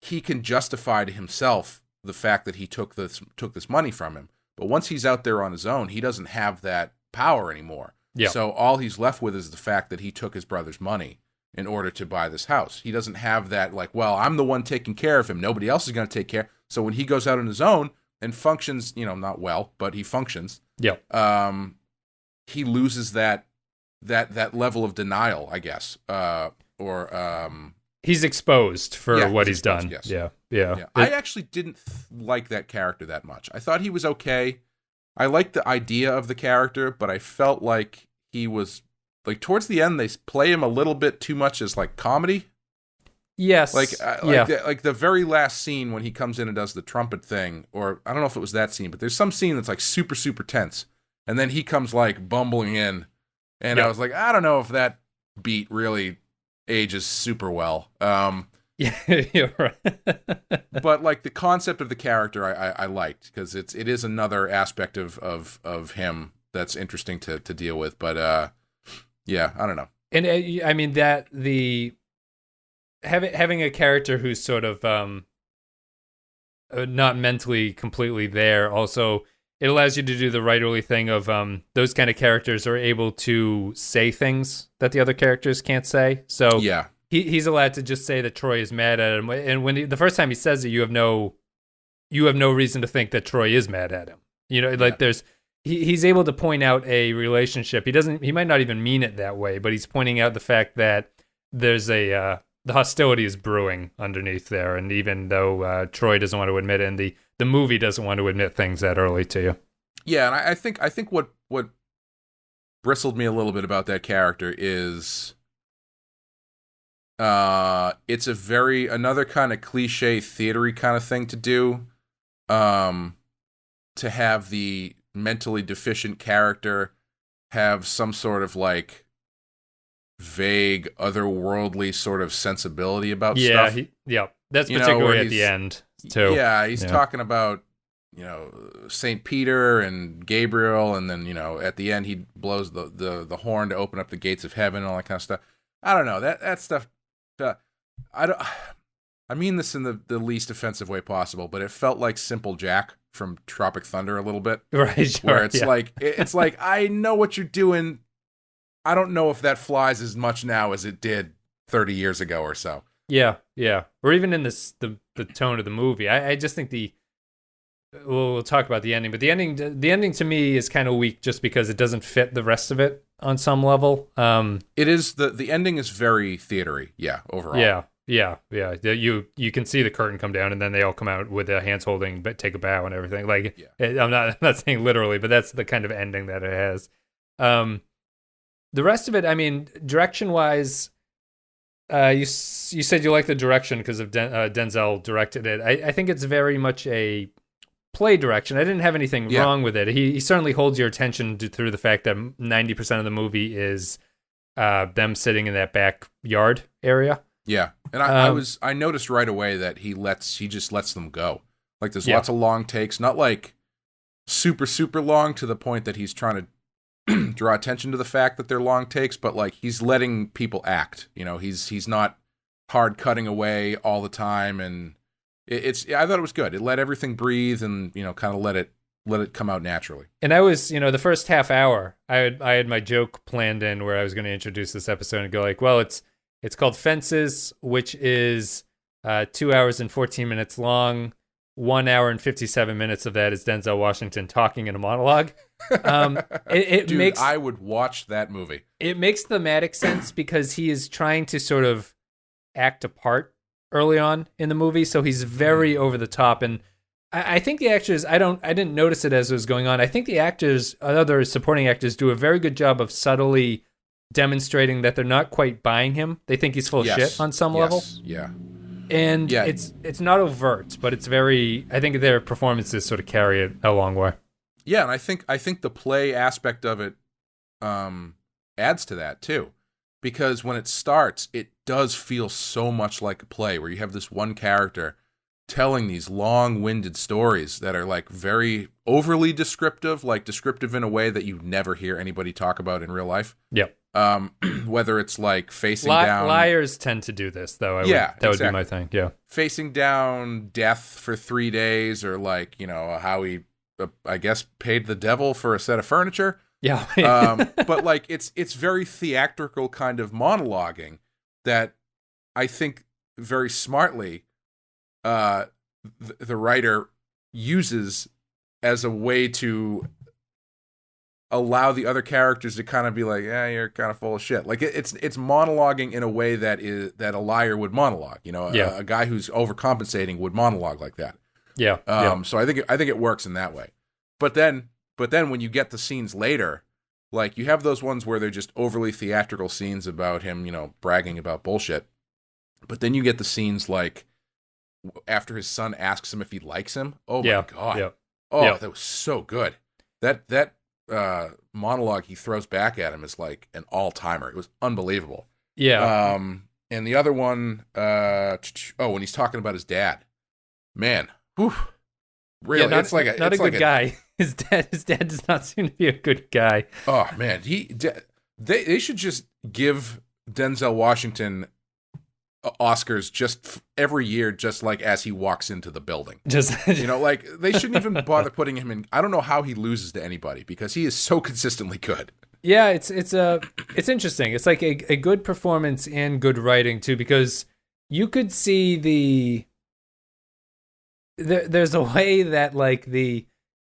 S2: he can justify to himself the fact that he took this money from him. But once he's out there on his own, he doesn't have that power anymore.
S3: Yeah.
S2: So all he's left with is the fact that he took his brother's money in order to buy this house. He doesn't have that, like, well, I'm the one taking care of him. Nobody else is going to take care. So when he goes out on his own and functions, not well, but he functions.
S3: Yeah.
S2: He loses that level of denial, I guess.
S3: He's exposed for what he's done.
S2: Yes.
S3: Yeah.
S2: I actually didn't like that character that much. I thought he was okay. I liked the idea of the character, but I felt like he was, like, towards the end, they play him a little bit too much as, like, comedy.
S3: Yes.
S2: Like the very last scene when he comes in and does the trumpet thing, or I don't know if it was that scene, but there's some scene that's, like, super, super tense. And then he comes, like, bumbling in. And I was like, I don't know if that beat really ages super well.
S3: Yeah, you're right.
S2: But, like, the concept of the character I liked, because it is another aspect of him that's interesting to deal with. But yeah, I don't know.
S3: And I mean that having a character who's sort of not mentally completely there, also it allows you to do the writerly thing of those kind of characters are able to say things that the other characters can't say. So
S2: yeah.
S3: He's allowed to just say that Troy is mad at him, and when the first time he says it, you have no reason to think that Troy is mad at him. Like he's able to point out a relationship. He might not even mean it that way, but he's pointing out the fact that there's the hostility is brewing underneath there, and even though Troy doesn't want to admit it, and the movie doesn't want to admit things that early to you.
S2: Yeah, and I think what bristled me a little bit about that character is. It's another kind of cliche theatery kind of thing to do, to have the mentally deficient character have some sort of, like, vague, otherworldly sort of sensibility about stuff.
S3: That's particularly at the end too.
S2: Yeah, he's talking about, St. Peter and Gabriel, and then, at the end he blows the horn to open up the gates of heaven and all that kind of stuff. I don't know, that stuff. I mean this in the least offensive way possible, but it felt like Simple Jack from Tropic Thunder a little bit,
S3: right? Sure,
S2: where it's like I know what you're doing. I don't know if that flies as much now as it did 30 years ago or so.
S3: Yeah, or even in the tone of the movie. I just think we'll talk about the ending, but the ending to me is kind of weak just because it doesn't fit the rest of it on some level.
S2: It is the ending is very theatery, yeah, overall.
S3: Yeah. You can see the curtain come down, and then they all come out with their hands holding, but take a bow and everything. Like, I'm not saying literally, but that's the kind of ending that it has. The rest of it, I mean, direction wise, you said you like the direction because of Denzel directed it. I think it's very much a play direction. I didn't have anything wrong with it. He certainly holds your attention through the fact that 90% of the movie is them sitting in that backyard area.
S2: Yeah, and I noticed right away that he just lets them go. Like there's lots of long takes, not like super long to the point that he's trying to draw attention to the fact that they're long takes, but like he's letting people act. You know, he's not hard cutting away all the time, and I thought it was good. It let everything breathe, and kind of let it come out naturally.
S3: And I was, the first half hour, I had my joke planned in where I was going to introduce this episode and go like, well, it's called Fences, which is 2 hours and 14 minutes long. 1 hour and 57 minutes of that is Denzel Washington talking in a monologue.
S2: Dude, I would watch that movie.
S3: It makes thematic sense because he is trying to sort of act a part early on in the movie, so he's very over the top. And I think the actors, I didn't notice it as it was going on. I think the actors, other supporting actors, do a very good job of subtly demonstrating that they're not quite buying him. They think he's full of shit on some level.
S2: Yeah.
S3: And it's not overt, but it's very. I think their performances sort of carry it a long way.
S2: Yeah, and I think the play aspect of it adds to that too, because when it starts, it does feel so much like a play where you have this one character telling these long-winded stories that are like very overly descriptive, like descriptive in a way that you never hear anybody talk about in real life.
S3: Yep.
S2: Whether it's like facing down...
S3: Liars tend to do this, though. That would be my thing, yeah.
S2: Facing down death for 3 days, or like, how he, I guess, paid the devil for a set of furniture.
S3: Yeah.
S2: But like, it's very theatrical kind of monologuing that I think very smartly the writer uses as a way to allow the other characters to kind of be like, yeah, you're kind of full of shit. Like it's monologuing in a way that a liar would monologue. A guy who's overcompensating would monologue like that.
S3: Yeah.
S2: So I think it works in that way. But then when you get the scenes later, like you have those ones where they're just overly theatrical scenes about him, bragging about bullshit. But then you get the scenes like after his son asks him if he likes him. Oh my God.
S3: Yeah.
S2: That was so good. That monologue he throws back at him is like an all-timer. It was unbelievable.
S3: Yeah.
S2: And the other one, when he's talking about his dad, man, whew, really,
S3: not,
S2: it's like
S3: not a good guy. His dad does not seem to be a good guy.
S2: Oh man, they should just give Denzel Washington Oscars just every year, just like as he walks into the building.
S3: Just
S2: like they shouldn't even bother putting him in. I don't know how he loses to anybody because he is so consistently good.
S3: Yeah, it's interesting. It's like a good performance and good writing too, because you could see there's a way that like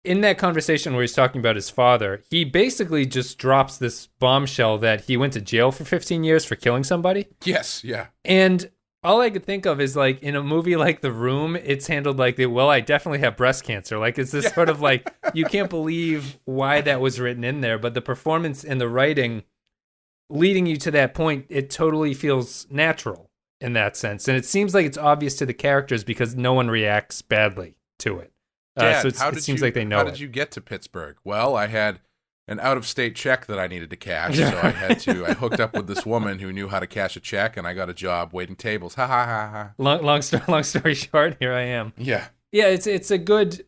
S3: in that conversation where he's talking about his father, he basically just drops this bombshell that he went to jail for 15 years for killing somebody.
S2: Yes, yeah.
S3: And all I could think of is like in a movie like The Room, it's handled like I definitely have breast cancer. Like it's this sort of like, you can't believe why that was written in there, but the performance and the writing leading you to that point, it totally feels natural in that sense. And it seems like it's obvious to the characters because no one reacts badly to it.
S2: Dad,
S3: so it seems like they know.
S2: How did you get to Pittsburgh? Well, I had an out-of-state check that I needed to cash, so I hooked up with this woman who knew how to cash a check, and I got a job waiting tables. Ha ha ha ha.
S3: Long story short, here I am.
S2: Yeah.
S3: Yeah, it's a good.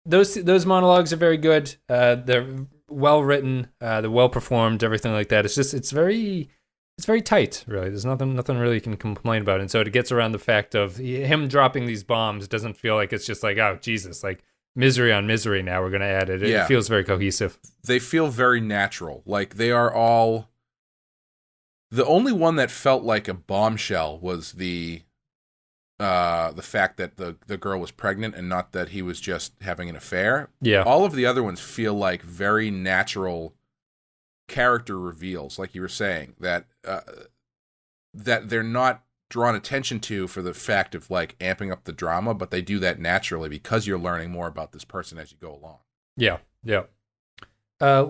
S3: Those monologues are very good. They're well written. They're well performed. Everything like that. It's very tight. Really, there's nothing really you can complain about. And so it gets around the fact of him dropping these bombs. Doesn't feel like it's just like, oh Jesus, like misery on misery. Now we're gonna add it. It feels very cohesive.
S2: They feel very natural. Like they are all. The only one that felt like a bombshell was the the fact that the girl was pregnant and not that he was just having an affair.
S3: Yeah.
S2: All of the other ones feel like very natural character reveals, like you were saying, that they're not drawn attention to for the fact of like amping up the drama, but they do that naturally because you're learning more about this person as you go along.
S3: Yeah. I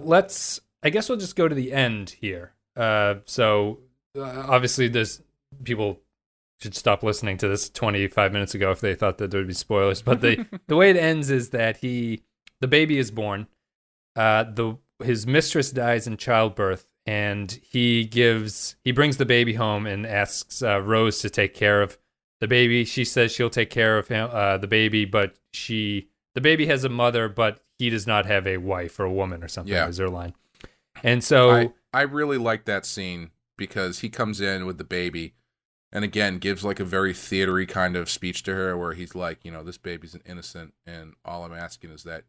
S3: guess we'll just go to the end here. Obviously there's people should stop listening to this 25 minutes ago if they thought that there would be spoilers. But the way it ends is that the baby is born. His mistress dies in childbirth, and he brings the baby home and asks Rose to take care of the baby. She says she'll take care of him, the baby, but the baby has a mother, but he does not have a wife or a woman or something. Is their line. And so
S2: I really like that scene because he comes in with the baby and again gives like a very theatery kind of speech to her where he's like, this baby's an innocent and all I'm asking is that,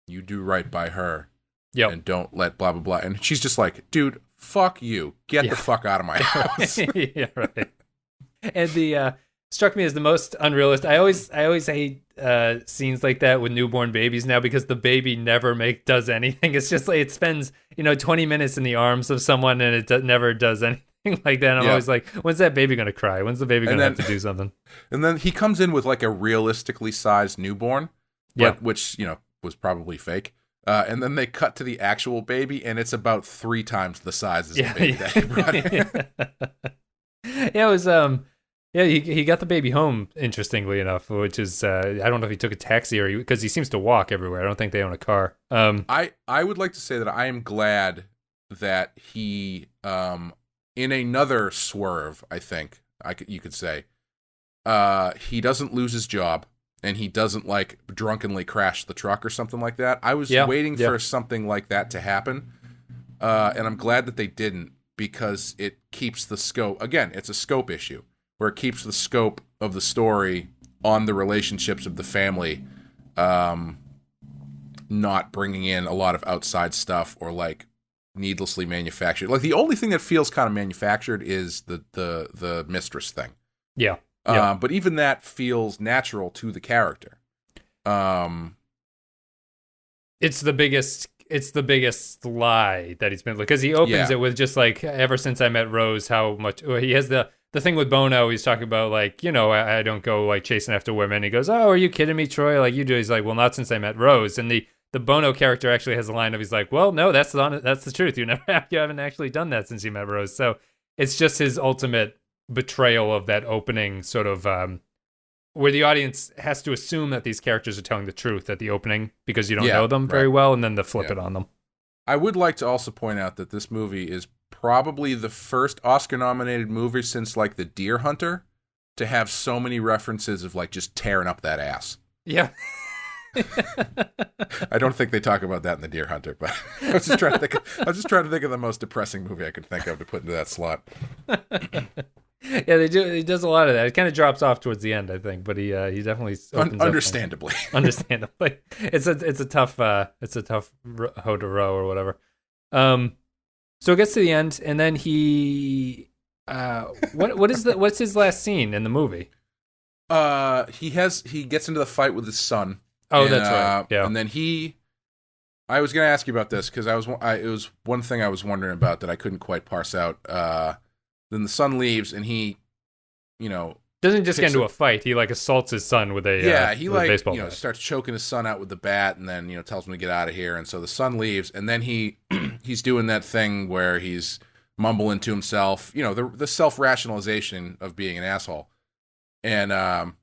S2: you do right by her and don't let blah, blah, blah. And she's just like, dude, fuck you. Get the fuck out of my house.
S3: Yeah, right. And struck me as the most unrealistic. I always hate scenes like that with newborn babies now because the baby never does anything. It's just like it spends 20 minutes in the arms of someone and it never does anything like that. And I'm always like, when's that baby gonna cry? When's the baby gonna have to do something?
S2: And then he comes in with like a realistically sized newborn, which was probably fake. And then they cut to the actual baby, and it's about 3 times the size as the baby that he brought in.
S3: It was he got the baby home, interestingly enough, which is I don't know if he took a taxi or because he seems to walk everywhere. I don't think they own a car.
S2: I would like to say that I am glad that he in another swerve, I think you could say, he doesn't lose his job and he doesn't like drunkenly crash the truck or something like that. I was waiting for something like that to happen, and I'm glad that they didn't because it keeps the scope. Again, it's a scope issue where it keeps the scope of the story on the relationships of the family, not bringing in a lot of outside stuff or like needlessly manufactured. Like the only thing that feels kind of manufactured is the mistress thing.
S3: Yeah.
S2: But even that feels natural to the character.
S3: It's the biggest lie that he's been, because he opens it with just like, ever since I met Rose, how much he has the thing with Bono. He's talking about like, I don't go like chasing after women. He goes, "Oh, are you kidding me, Troy? Like you do." He's like, "Well, not since I met Rose." And the Bono character actually has a line of, he's like, "Well, no, that's the truth. You haven't actually done that since you met Rose." So it's just his ultimate betrayal of that opening sort of where the audience has to assume that these characters are telling the truth at the opening because you don't know them very well, and then to flip it on them.
S2: I would like to also point out that this movie is probably the first Oscar-nominated movie since like The Deer Hunter to have so many references of like just tearing up that ass.
S3: Yeah.
S2: I don't think they talk about that in The Deer Hunter, but I was just trying to think of the most depressing movie I could think of to put into that slot.
S3: Yeah, they do. He does a lot of that. It kind of drops off towards the end, I think, but he definitely opens
S2: understandably.
S3: Understandably, it's a tough hoe to row or whatever. So it gets to the end, and then he what's his last scene in the movie?
S2: He gets into the fight with his son.
S3: Oh, that's right. Yeah,
S2: and then I was going to ask you about this because it was one thing I was wondering about that I couldn't quite parse out. Then the son leaves, and he,
S3: doesn't just get into a fight. He like assaults his son with a baseball bat.
S2: Starts choking his son out with the bat, and then tells him to get out of here. And so the son leaves, and then he's doing that thing where he's mumbling to himself, the self-rationalization of being an asshole. And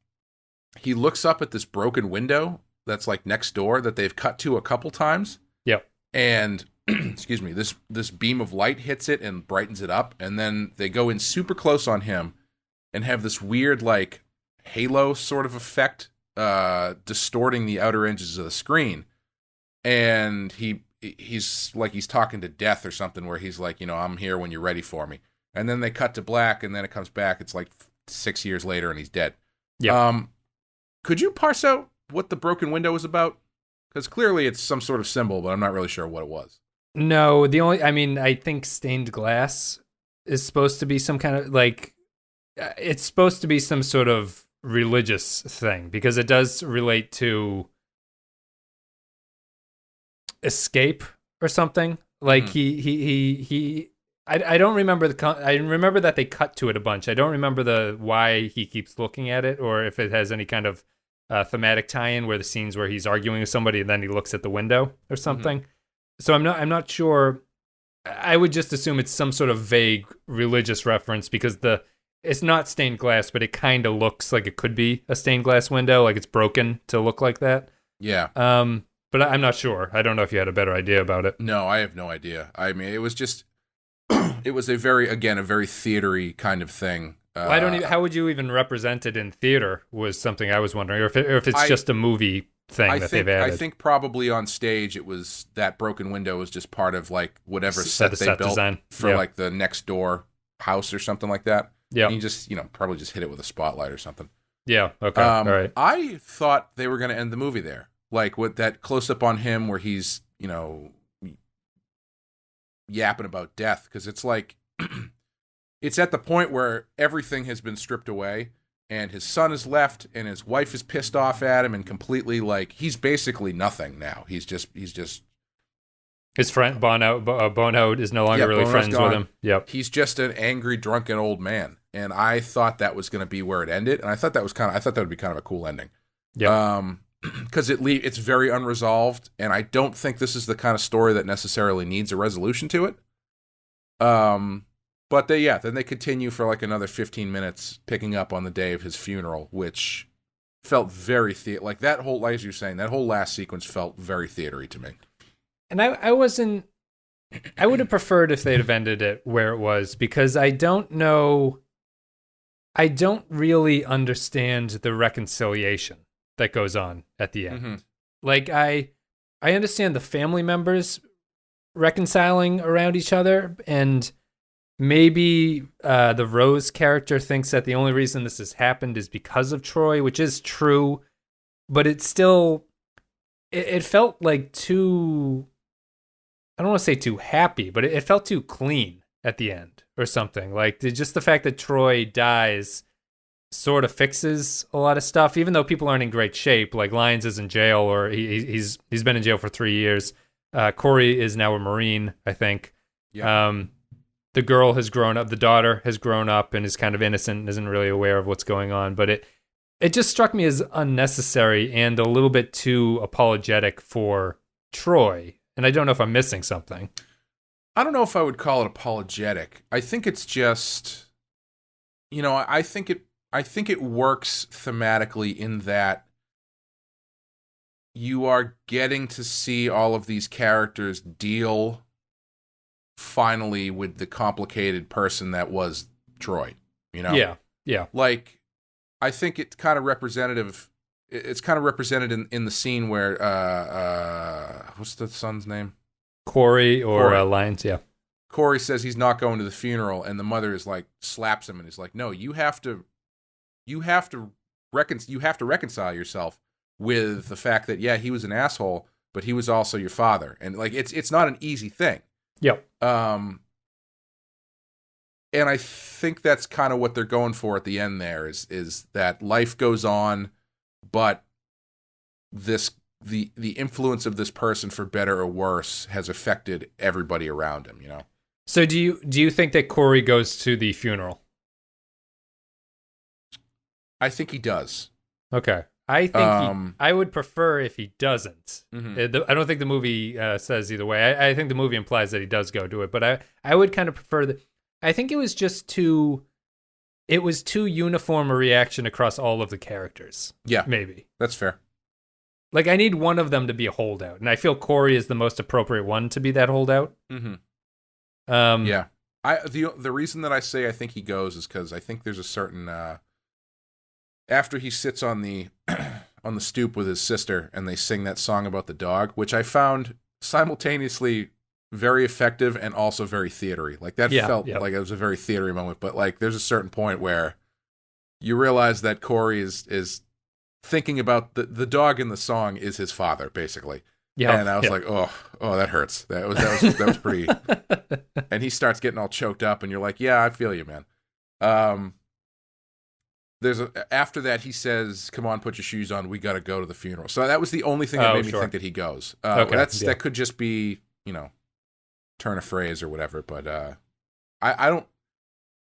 S2: he looks up at this broken window that's like next door that they've cut to a couple times.
S3: Yep.
S2: And excuse me, this beam of light hits it and brightens it up, and then they go in super close on him and have this weird like halo sort of effect, distorting the outer edges of the screen. And he's talking to death or something, where he's like, "I'm here when you're ready for me." And then they cut to black, and then it comes back. It's like 6 years later, and he's dead.
S3: Yeah.
S2: Could you parse out what the broken window was about? Because clearly it's some sort of symbol, but I'm not really sure what it was.
S3: No, I think stained glass is supposed to be some kind of like, it's supposed to be some sort of religious thing because it does relate to escape or something. Like he I don't remember I remember that they cut to it a bunch. I don't remember the why he keeps looking at it, or if it has any kind of thematic tie-in where the scenes where he's arguing with somebody and then he looks at the window or something. So I'm not sure. I would just assume it's some sort of vague religious reference because it's not stained glass, but it kind of looks like it could be a stained glass window, like it's broken to look like that.
S2: Yeah.
S3: But I'm not sure. I don't know if you had a better idea about it.
S2: No, I have no idea. I mean, it was just, it was a very theatery kind of thing.
S3: How would you even represent it in theater was something I was wondering, or if it's just a movie thing they've added.
S2: I think probably on stage it was that broken window was just part of like whatever set they built design. For like the next door house or something like that. Yeah. And you just, probably just hit it with a spotlight or something.
S3: Yeah. Okay. All right.
S2: I thought they were going to end the movie there. Like with that close up on him where he's, yapping about death. Because it's like, it's at the point where everything has been stripped away and his son is left and his wife is pissed off at him and completely like, he's basically nothing now. He's just.
S3: His friend, Bono is no longer really friends with him. Yep.
S2: He's just an angry, drunken old man. And I thought that was going to be where it ended. And I thought that would be kind of a cool ending. Yeah. Because it's very unresolved, and I don't think this is the kind of story that necessarily needs a resolution to it. But then they continue for like another 15 minutes, picking up on the day of his funeral, which felt very like that whole, like as you're saying, that whole last sequence felt very theatery to me.
S3: And I would have preferred if they'd have ended it where it was, because I don't really understand the reconciliation that goes on at the end. Mm-hmm. Like I understand the family members reconciling around each other, and maybe the Rose character thinks that the only reason this has happened is because of Troy, which is true, but it felt like too, I don't want to say too happy, but it felt too clean at the end or something. Like just the fact that Troy dies sort of fixes a lot of stuff, even though people aren't in great shape. Like Lyons is in jail, or he's been in jail for 3 years. Corey is now a Marine, I think. Yeah. The girl has grown up. The daughter has grown up and is kind of innocent and isn't really aware of what's going on. But it just struck me as unnecessary and a little bit too apologetic for Troy. And I don't know if I'm missing something.
S2: I don't know if I would call it apologetic. I think it's just, I think it works thematically in that you are getting to see all of these characters deal finally with the complicated person that was Troy,
S3: Yeah.
S2: Like, I think it's kind of representative. It's kind of represented in the scene where, what's the son's name?
S3: Corey. Lyons, yeah.
S2: Corey says he's not going to the funeral, and the mother is like, slaps him and is like, no, you have to reconcile yourself with the fact that, yeah, he was an asshole, but he was also your father. And like, it's not an easy thing.
S3: Yep.
S2: And I think that's kind of what they're going for at the end there is that life goes on, but the influence of this person, for better or worse, has affected everybody around him,
S3: So do you think that Corey goes to the funeral?
S2: I think he does.
S3: Okay. I think I would prefer if he doesn't. Mm-hmm. I don't think the movie says either way. I think the movie implies that he does go do it, but I would kind of prefer that. I think it was just too uniform a reaction across all of the characters.
S2: Yeah.
S3: Maybe.
S2: That's fair.
S3: Like, I need one of them to be a holdout, and I feel Corey is the most appropriate one to be that holdout.
S2: Mm-hmm. Yeah. The reason that I say I think he goes is because I think there's a certain after he sits on the on the stoop with his sister and they sing that song about the dog, which I found simultaneously very effective and also very theatery. Like that felt like it was a very theatery moment, but like there's a certain point where you realize that Corey is thinking about the dog in the song is his father, basically. Yeah. And I was like, oh, that hurts. That was pretty. And he starts getting all choked up and you're like, yeah, I feel you, man. after that he says, "Come on, put your shoes on. We got to go to the funeral." So that was the only thing that made me think that he goes.
S3: Okay,
S2: that could just be, turn a phrase or whatever. But I don't.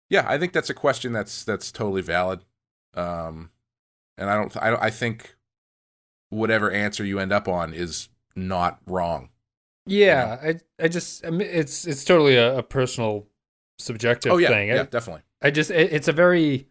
S2: Yeah, I think that's a question that's totally valid. And I think whatever answer you end up on is not wrong.
S3: Yeah, I just, I mean, it's totally a personal, subjective thing.
S2: Yeah, definitely.
S3: It's a very,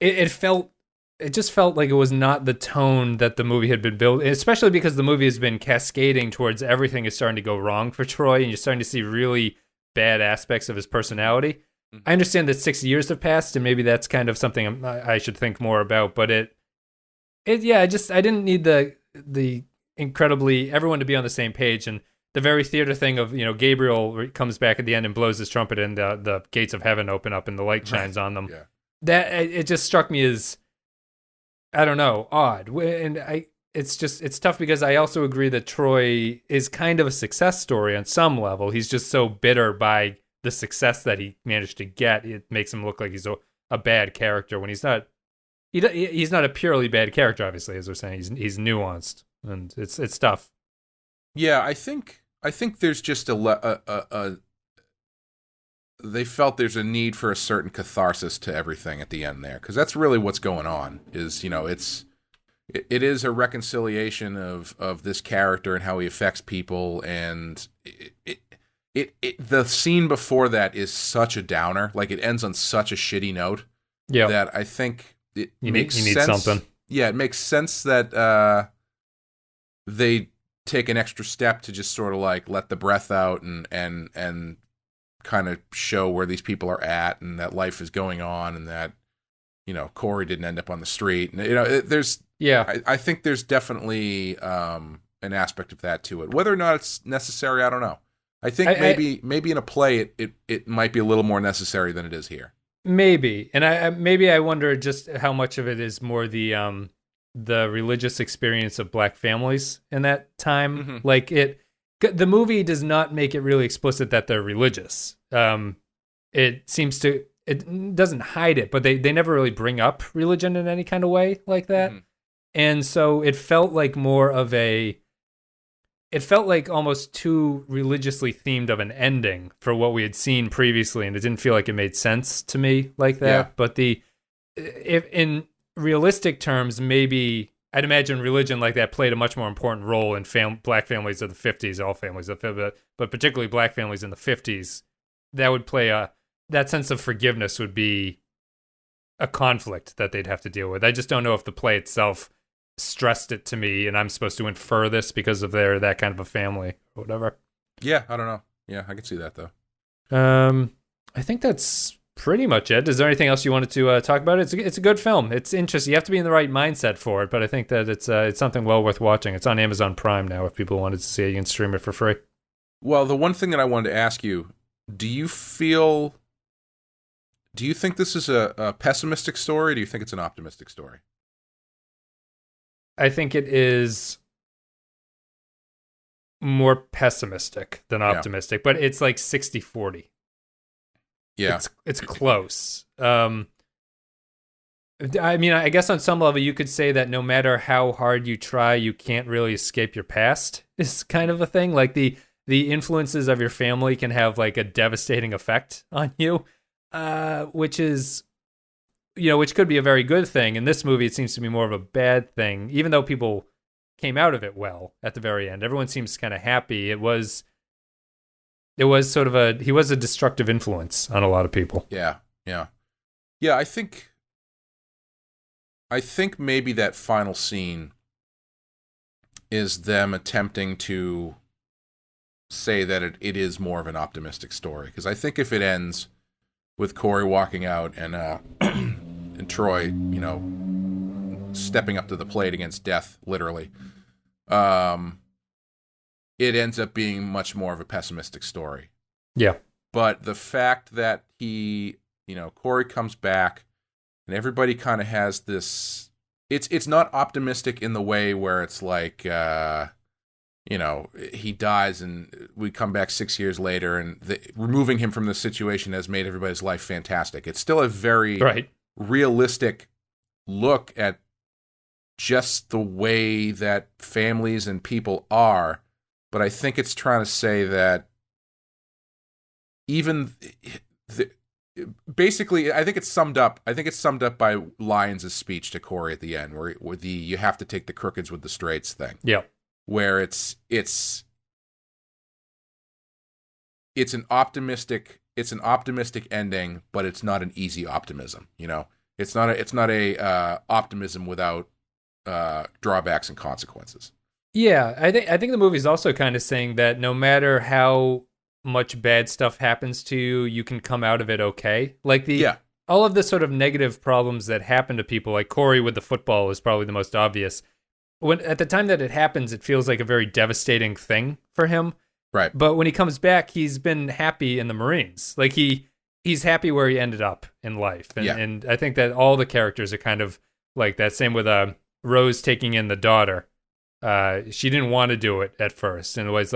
S3: it just felt like it was not the tone that the movie had been built, especially because the movie has been cascading towards everything is starting to go wrong for Troy, and you're starting to see really bad aspects of his personality. Mm-hmm. I understand that 6 years have passed, and maybe that's kind of something I should think more about, but I didn't need the incredibly everyone to be on the same page, and the very theater thing of Gabriel comes back at the end and blows his trumpet, and the gates of heaven open up and the light shines on them.
S2: Yeah.
S3: That it just struck me as, I don't know, odd, and it's tough because I also agree that Troy is kind of a success story on some level. He's just so bitter by the success that he managed to get. It makes him look like he's a bad character when he's not. He's not a purely bad character, obviously, as we're saying. He's nuanced, and it's tough.
S2: Yeah, I think there's just they felt there's a need for a certain catharsis to everything at the end there, because that's really what's going on. Is it is a reconciliation of this character and how he affects people, and the scene before that is such a downer. Like, it ends on such a shitty note. Yeah, that I think it makes sense. You need something. Yeah, it makes sense that they take an extra step to just sort of like let the breath out and kind of show where these people are at, and that life is going on, and that Corey didn't end up on the street, and I think there's definitely an aspect of that to it. Whether or not it's necessary, I don't know. I think maybe in a play it might be a little more necessary than it is here. Maybe,
S3: and I wonder just how much of it is more the religious experience of Black families in that time. Mm-hmm. Like, the movie does not make it really explicit that they're religious. It doesn't hide it, but they never really bring up religion in any kind of way like that. Mm-hmm. And so it felt like almost too religiously themed of an ending for what we had seen previously, and it didn't feel like it made sense to me like that. Yeah. But if in realistic terms, maybe I'd imagine religion like that played a much more important role in Black families of the 50s, all families of the, but particularly Black families in the 50s. That would play that sense of forgiveness would be a conflict that they'd have to deal with. I just don't know if the play itself stressed it to me, and I'm supposed to infer this because of they're that kind of a family or whatever.
S2: Yeah, I don't know. Yeah, I can see that though.
S3: I think that's pretty much it. Is there anything else you wanted to talk about? It's a good film. It's interesting. You have to be in the right mindset for it, but I think that it's something well worth watching. It's on Amazon Prime now. If people wanted to see it, you can stream it for free.
S2: Well, the one thing that I wanted to ask you, do you think this is a pessimistic story, or do you think it's an optimistic story?
S3: I think it is more pessimistic than optimistic, but it's like 60-40.
S2: Yeah.
S3: It's close. I mean, I guess on some level you could say that no matter how hard you try, you can't really escape your past is kind of a thing. Like the influences of your family can have like a devastating effect on you, which is, which could be a very good thing. In this movie, it seems to be more of a bad thing, even though people came out of it well at the very end. Everyone seems kind of happy. It was sort of he was a destructive influence on a lot of people.
S2: Yeah. I think maybe that final scene is them attempting to say that it is more of an optimistic story. Because I think if it ends with Corey walking out and and Troy, stepping up to the plate against death, literally, it ends up being much more of a pessimistic story.
S3: Yeah.
S2: But the fact that Corey comes back and everybody kind of has this, it's not optimistic in the way where it's like, he dies and we come back 6 years later and removing him from the situation has made everybody's life fantastic. It's still a very realistic look at just the way that families and people are. But I think it's trying to say that even basically, I think it's summed up by Lyons' speech to Corey at the end, where the you have to take the crookeds with the straights thing.
S3: Yeah.
S2: Where it's an optimistic ending, but it's not an easy optimism. You know, it's not a optimism without drawbacks and consequences.
S3: Yeah, I think the movie's also kind of saying that no matter how much bad stuff happens to you, you can come out of it okay. Like all of the sort of negative problems that happen to people, like Corey with the football is probably the most obvious. When at the time that it happens, it feels like a very devastating thing for him.
S2: Right.
S3: But when he comes back, he's been happy in the Marines. Like he's happy where he ended up in life. And I think that all the characters are kind of like that. Same with Rose taking in the daughter. She didn't want to do it at first, and it was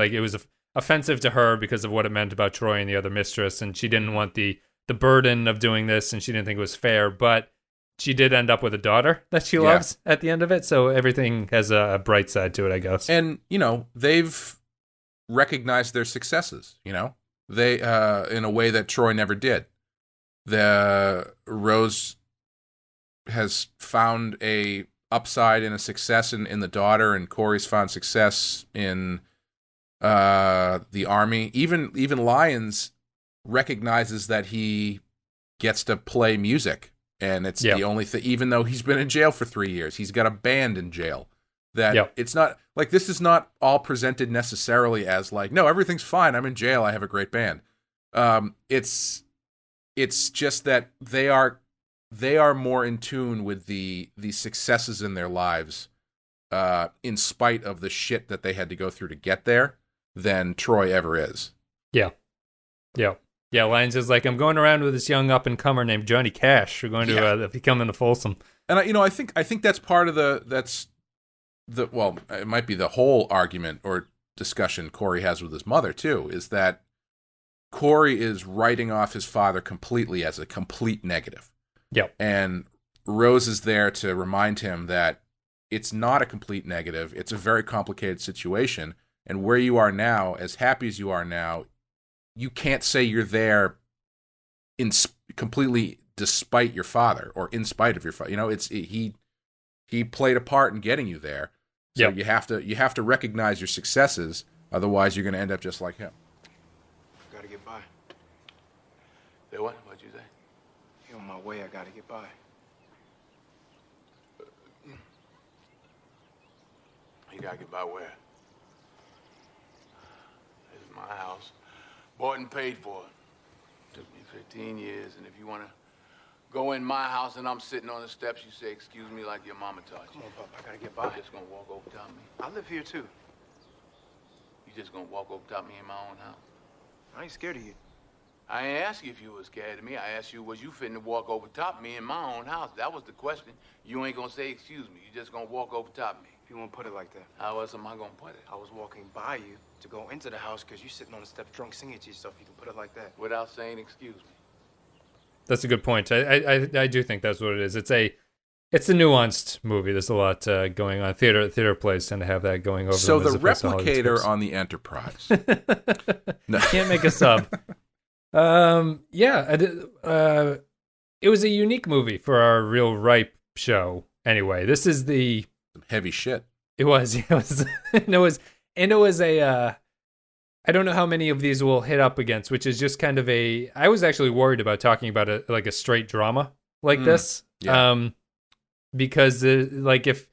S3: offensive to her because of what it meant about Troy and the other mistress, and she didn't want the burden of doing this, and she didn't think it was fair. But she did end up with a daughter that she loves at the end of it, so everything has a bright side to it, I guess.
S2: And they've recognized their successes. They in a way that Troy never did. The Rose has found a upside and a success in the daughter, and Corey's found success in the army. Even Lyons recognizes that he gets to play music, and it's the only thing. Even though he's been in jail for 3 years, he's got a band in jail. It's not like this is not all presented necessarily as like, no, everything's fine. I'm in jail. I have a great band. It's just that they are more in tune with the successes in their lives, in spite of the shit that they had to go through to get there, than Troy ever is. Yeah.
S3: Lyons is like, I'm going around with this young up and comer named Johnny Cash. We're going to become into Folsom.
S2: And I think that's part of it might be the whole argument or discussion Corey has with his mother too, is that Corey is writing off his father completely as a complete negative.
S3: Yep.
S2: And Rose is there to remind him that it's not a complete negative. It's a very complicated situation. And where you are now, as happy as you are now, you can't say you're there completely despite your father or in spite of your father. He played a part in getting you there. So you have to recognize your successes. Otherwise, you're going to end up just like him.
S1: Gotta get by. Say what? What'd you say?
S5: You're on my way. I gotta get by.
S1: You gotta get by where? This is my house. Bought and paid for. Took me 15 years, and if you wanna go in my house and I'm sitting on the steps, you say, excuse me, like your mama taught you.
S5: Come on, Pop. I gotta get by.
S1: You're just gonna walk over top me?
S5: I live here, too.
S1: You just gonna walk over top me in my own house?
S5: I ain't scared of you.
S1: I ain't asked you if you was scared of me. I asked you, was you fitting to walk over top me in my own house? That was the question. You ain't gonna say, excuse me. You just gonna walk over top me.
S5: If you want to put it like that.
S1: How else am I gonna put it?
S5: I was walking by you to go into the house because you sitting on the steps drunk singing to yourself. You can put it like that.
S1: Without saying excuse me.
S3: That's a good point. I do think that's what it is. It's a nuanced movie. There's a lot going on. Theater plays tend to have that going over.
S2: So
S3: them
S2: the replicator on the Enterprise.
S3: No. Can't make a sub. It was a unique movie for our Real Ripe show. Anyway, this is the
S2: some heavy shit.
S3: It was. It was a. I don't know how many of these we'll hit up against, which is just kind of a. I was actually worried about talking about a straight drama like this, because if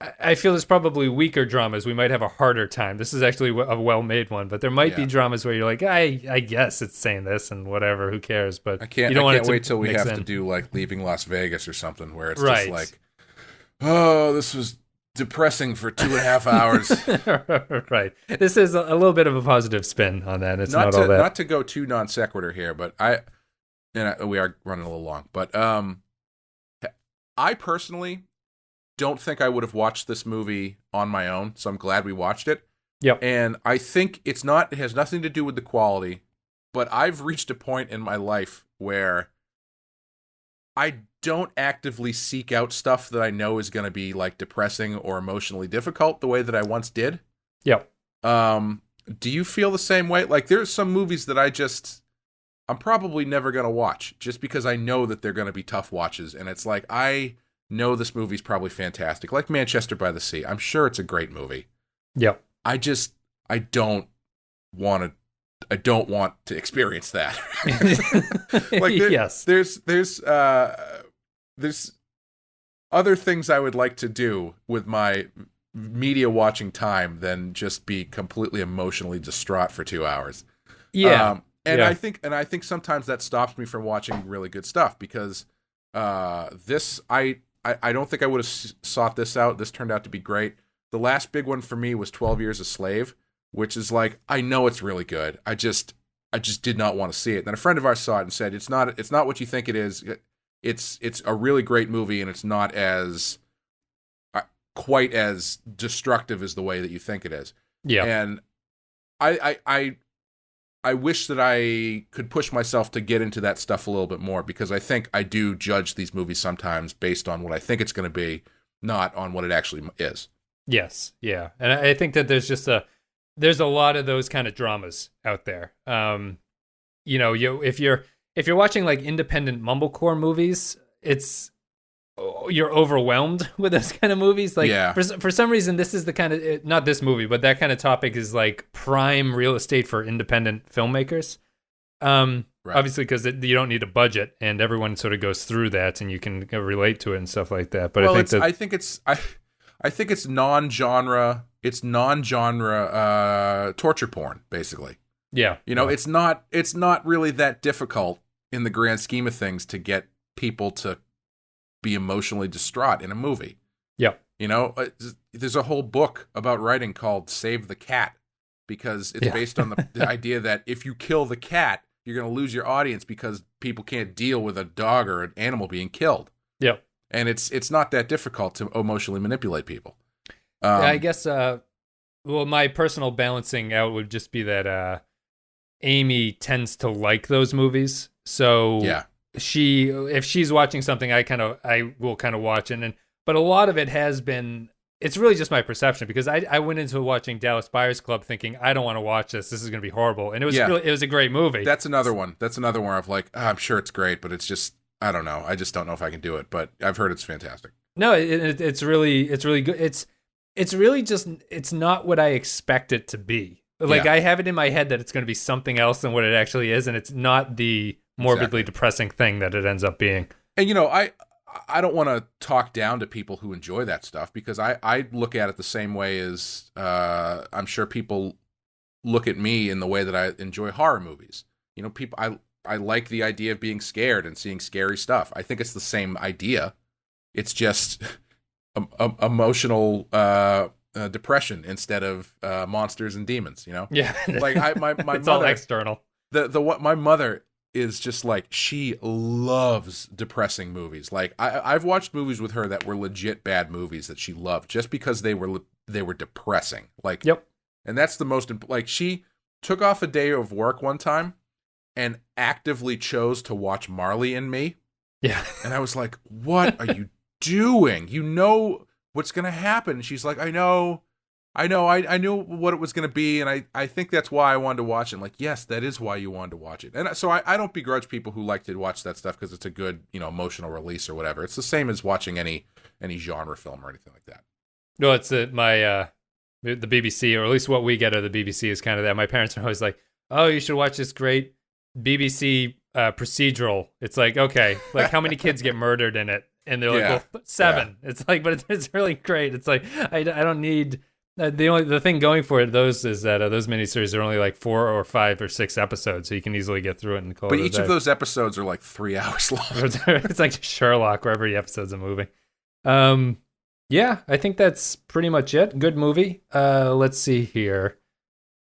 S3: I feel there's probably weaker dramas, we might have a harder time. This is actually a well-made one, but there might be dramas where you're like, I guess it's saying this and whatever, who cares? But
S2: I can't wait till we have to do like Leaving Las Vegas or something where it's just like, oh, this was depressing for 2.5 hours.
S3: Right. This is a little bit of a positive spin on that. It's not all that.
S2: Not to go too non sequitur here, but we are running a little long. But I personally don't think I would have watched this movie on my own, so I'm glad we watched it.
S3: Yep.
S2: And I think it has nothing to do with the quality, but I've reached a point in my life where I don't actively seek out stuff that I know is going to be like depressing or emotionally difficult the way that I once did.
S3: Yep.
S2: Do you feel the same way? Like there's some movies that I'm probably never going to watch just because I know that they're going to be tough watches. And it's like, I know this movie's probably fantastic. Like Manchester by the Sea. I'm sure it's a great movie.
S3: Yep.
S2: I don't want to experience that. Like
S3: yes.
S2: There's other things I would like to do with my media watching time than just be completely emotionally distraught for 2 hours.
S3: Yeah.
S2: I think sometimes that stops me from watching really good stuff because this I don't think I would have sought this out. This turned out to be great. The last big one for me was 12 Years a Slave, which is like, I know it's really good. I just did not want to see it. And then a friend of ours saw it and said, it's not what you think it is. It's a really great movie, and it's not as quite as destructive as the way that you think it is.
S3: Yeah.
S2: And I wish that I could push myself to get into that stuff a little bit more, because I think I do judge these movies sometimes based on what I think it's going to be, not on what it actually is.
S3: Yes. Yeah. And I think that there's a lot of those kind of dramas out there. If you're watching like independent mumblecore movies, you're overwhelmed with those kind of movies. Like,
S2: yeah.
S3: for some reason, this is the kind of, not this movie, but that kind of topic is like prime real estate for independent filmmakers. Right. Obviously, because you don't need a budget, and everyone sort of goes through that, and you can relate to it and stuff like that. But I think it's non-genre. It's non-genre torture porn, basically. Yeah.
S2: It's not really that difficult in the grand scheme of things to get people to be emotionally distraught in a movie.
S3: Yeah.
S2: There's a whole book about writing called Save the Cat, because it's based on the idea that if you kill the cat, you're going to lose your audience because people can't deal with a dog or an animal being killed.
S3: Yeah.
S2: And it's not that difficult to emotionally manipulate people.
S3: I guess, my personal balancing out would just be that Amy tends to like those movies. So
S2: yeah.
S3: If she's watching something, I will kind of watch it. But a lot of it has been, it's really just my perception, because I went into watching Dallas Buyers Club thinking, I don't want to watch this. This is going to be horrible. And it was it was a great movie.
S2: That's another one. Where I'm like, I'm sure it's great, but it's just, I don't know. I just don't know if I can do it. But I've heard it's fantastic.
S3: No, it's really good. It's really just, it's not what I expect it to be. Like, I have it in my head that it's going to be something else than what it actually is, and it's not the morbidly depressing thing that it ends up being.
S2: And I don't want to talk down to people who enjoy that stuff, because I look at it the same way as I'm sure people look at me in the way that I enjoy horror movies. People, I like the idea of being scared and seeing scary stuff. I think it's the same idea. It's just emotional depression instead of monsters and demons.
S3: Yeah.
S2: Like my
S3: it's
S2: mother,
S3: all external.
S2: My mother is just like, she loves depressing movies. Like I've watched movies with her that were legit bad movies that she loved just because they were depressing. Like,
S3: yep.
S2: And that's the most, like, she took off a day of work one time and actively chose to watch Marley and Me.
S3: Yeah.
S2: And I was like, what are you doing? You know what's going to happen. She's like, I know. I knew what it was going to be, and I think that's why I wanted to watch it. I'm like, yes, that is why you wanted to watch it. And so I don't begrudge people who like to watch that stuff because it's a good, emotional release or whatever. It's the same as watching any genre film or anything like that.
S3: No, it's the BBC, or at least what we get of the BBC is kind of that. My parents are always like, oh, you should watch this great BBC procedural. It's like, okay, like how many kids get murdered in it? And they're like, well, 7. Yeah. It's like, but it's really great. It's like, I don't need... The thing going for it, those is that those miniseries are only like 4 or 5 or 6 episodes, so you can easily get through it and call it a day.
S2: But each of those episodes are like 3 hours long.
S3: It's like Sherlock, where every episode's a movie. Yeah, I think that's pretty much it. Good movie. Let's see here.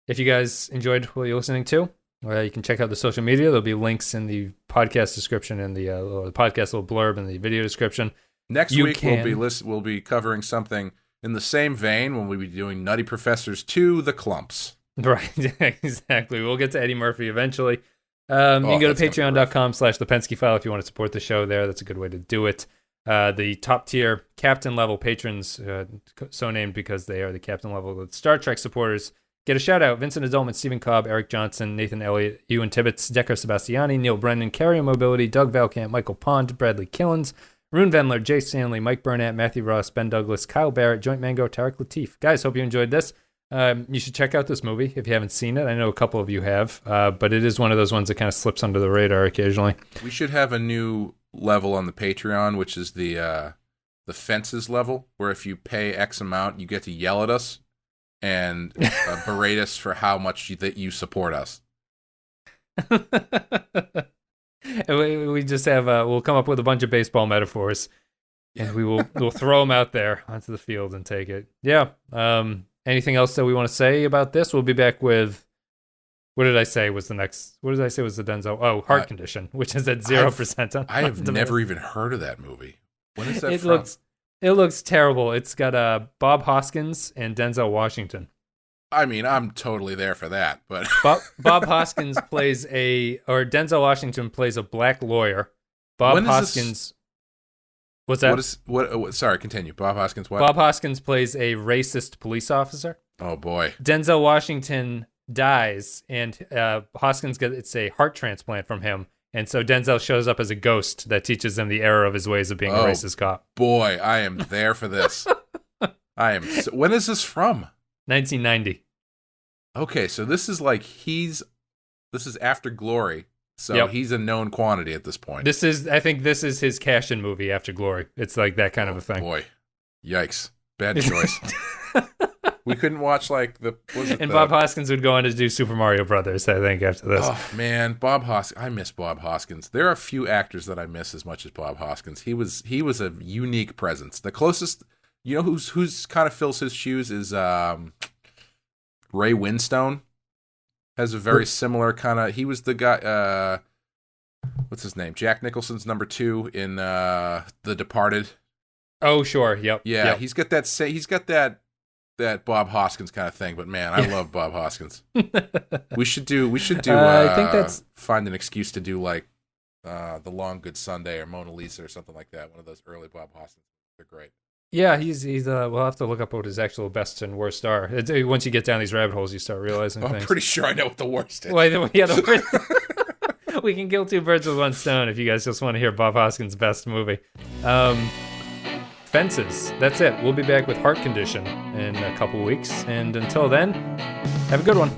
S3: If you guys enjoyed what you're listening to, you can check out the social media. There'll be links in the podcast description and the podcast little blurb in the video description.
S2: Next week we'll be covering something in the same vein when we'll be doing Nutty Professors 2, The Clumps.
S3: Right, exactly. We'll get to Eddie Murphy eventually. You can go to
S2: that's gonna be rough.
S3: patreon.com/the Pensky File if you want to support the show there. That's a good way to do it. The top tier captain level patrons, so named because they are the captain level of Star Trek supporters, get a shout out. Vincent Adulman, Stephen Cobb, Eric Johnson, Nathan Elliott, Ewan Tibbetts, Decker Sebastiani, Neil Brennan, Carrier Mobility, Doug Valcamp, Michael Pond, Bradley Killens, Rune Vendler, Jay Stanley, Mike Burnett, Matthew Ross, Ben Douglas, Kyle Barrett, Joint Mango, Tarek Latif. Guys, hope you enjoyed this. You should check out this movie if you haven't seen it. I know a couple of you have, but it is one of those ones that kind of slips under the radar occasionally.
S2: We should have a new level on the Patreon, which is the fences level, where if you pay X amount, you get to yell at us and berate us for how much that you support us.
S3: We just have we'll come up with a bunch of baseball metaphors, and we'll throw them out there onto the field and take it. Yeah. Anything else that we want to say about this? We'll be back with, what did I say was the Denzel? Oh, Heart Condition, which is at 0%.
S2: I have never even heard of that movie. When is that from?
S3: It looks terrible. It's got Bob Hoskins and Denzel Washington.
S2: I mean, I'm totally there for that, but
S3: Bob Hoskins Denzel Washington plays a black lawyer. Bob Hoskins. What's that?
S2: Sorry, continue. Bob Hoskins what?
S3: Bob Hoskins plays a racist police officer.
S2: Oh, boy.
S3: Denzel Washington dies, and Hoskins gets a heart transplant from him. And so Denzel shows up as a ghost that teaches him the error of his ways of being a racist cop.
S2: Boy, I am there for this. When is this from?
S3: 1990.
S2: Okay, so this is this is after Glory. So he's a known quantity at this point.
S3: I think this is his cash-in movie after Glory. It's like that kind of a thing.
S2: Boy, yikes! Bad choice. We couldn't watch
S3: Bob Hoskins would go on to do Super Mario Brothers, I think, after this.
S2: Oh man, Bob Hoskins! I miss Bob Hoskins. There are a few actors that I miss as much as Bob Hoskins. He was a unique presence. The closest, who's kind of fills his shoes is Ray Winstone. Has a very similar kind of. He was the guy. What's his name? Jack Nicholson's number 2 in The Departed.
S3: Oh, sure. Yep.
S2: Yeah,
S3: yep.
S2: He's got that Bob Hoskins kind of thing. But man, I love Bob Hoskins. We should do. I think that's find an excuse to do The Long Good Sunday or Mona Lisa or something like that. One of those early Bob Hoskins. They're great.
S3: Yeah, he's we'll have to look up what his actual best and worst are. Once you get down these rabbit holes, you start realizing things.
S2: I'm pretty sure I know what the worst is.
S3: Well, yeah, the worst. We can kill 2 birds with one stone if you guys just want to hear Bob Hoskins' best movie. Fences. That's it. We'll be back with Heart Condition in a couple weeks. And until then, have a good one.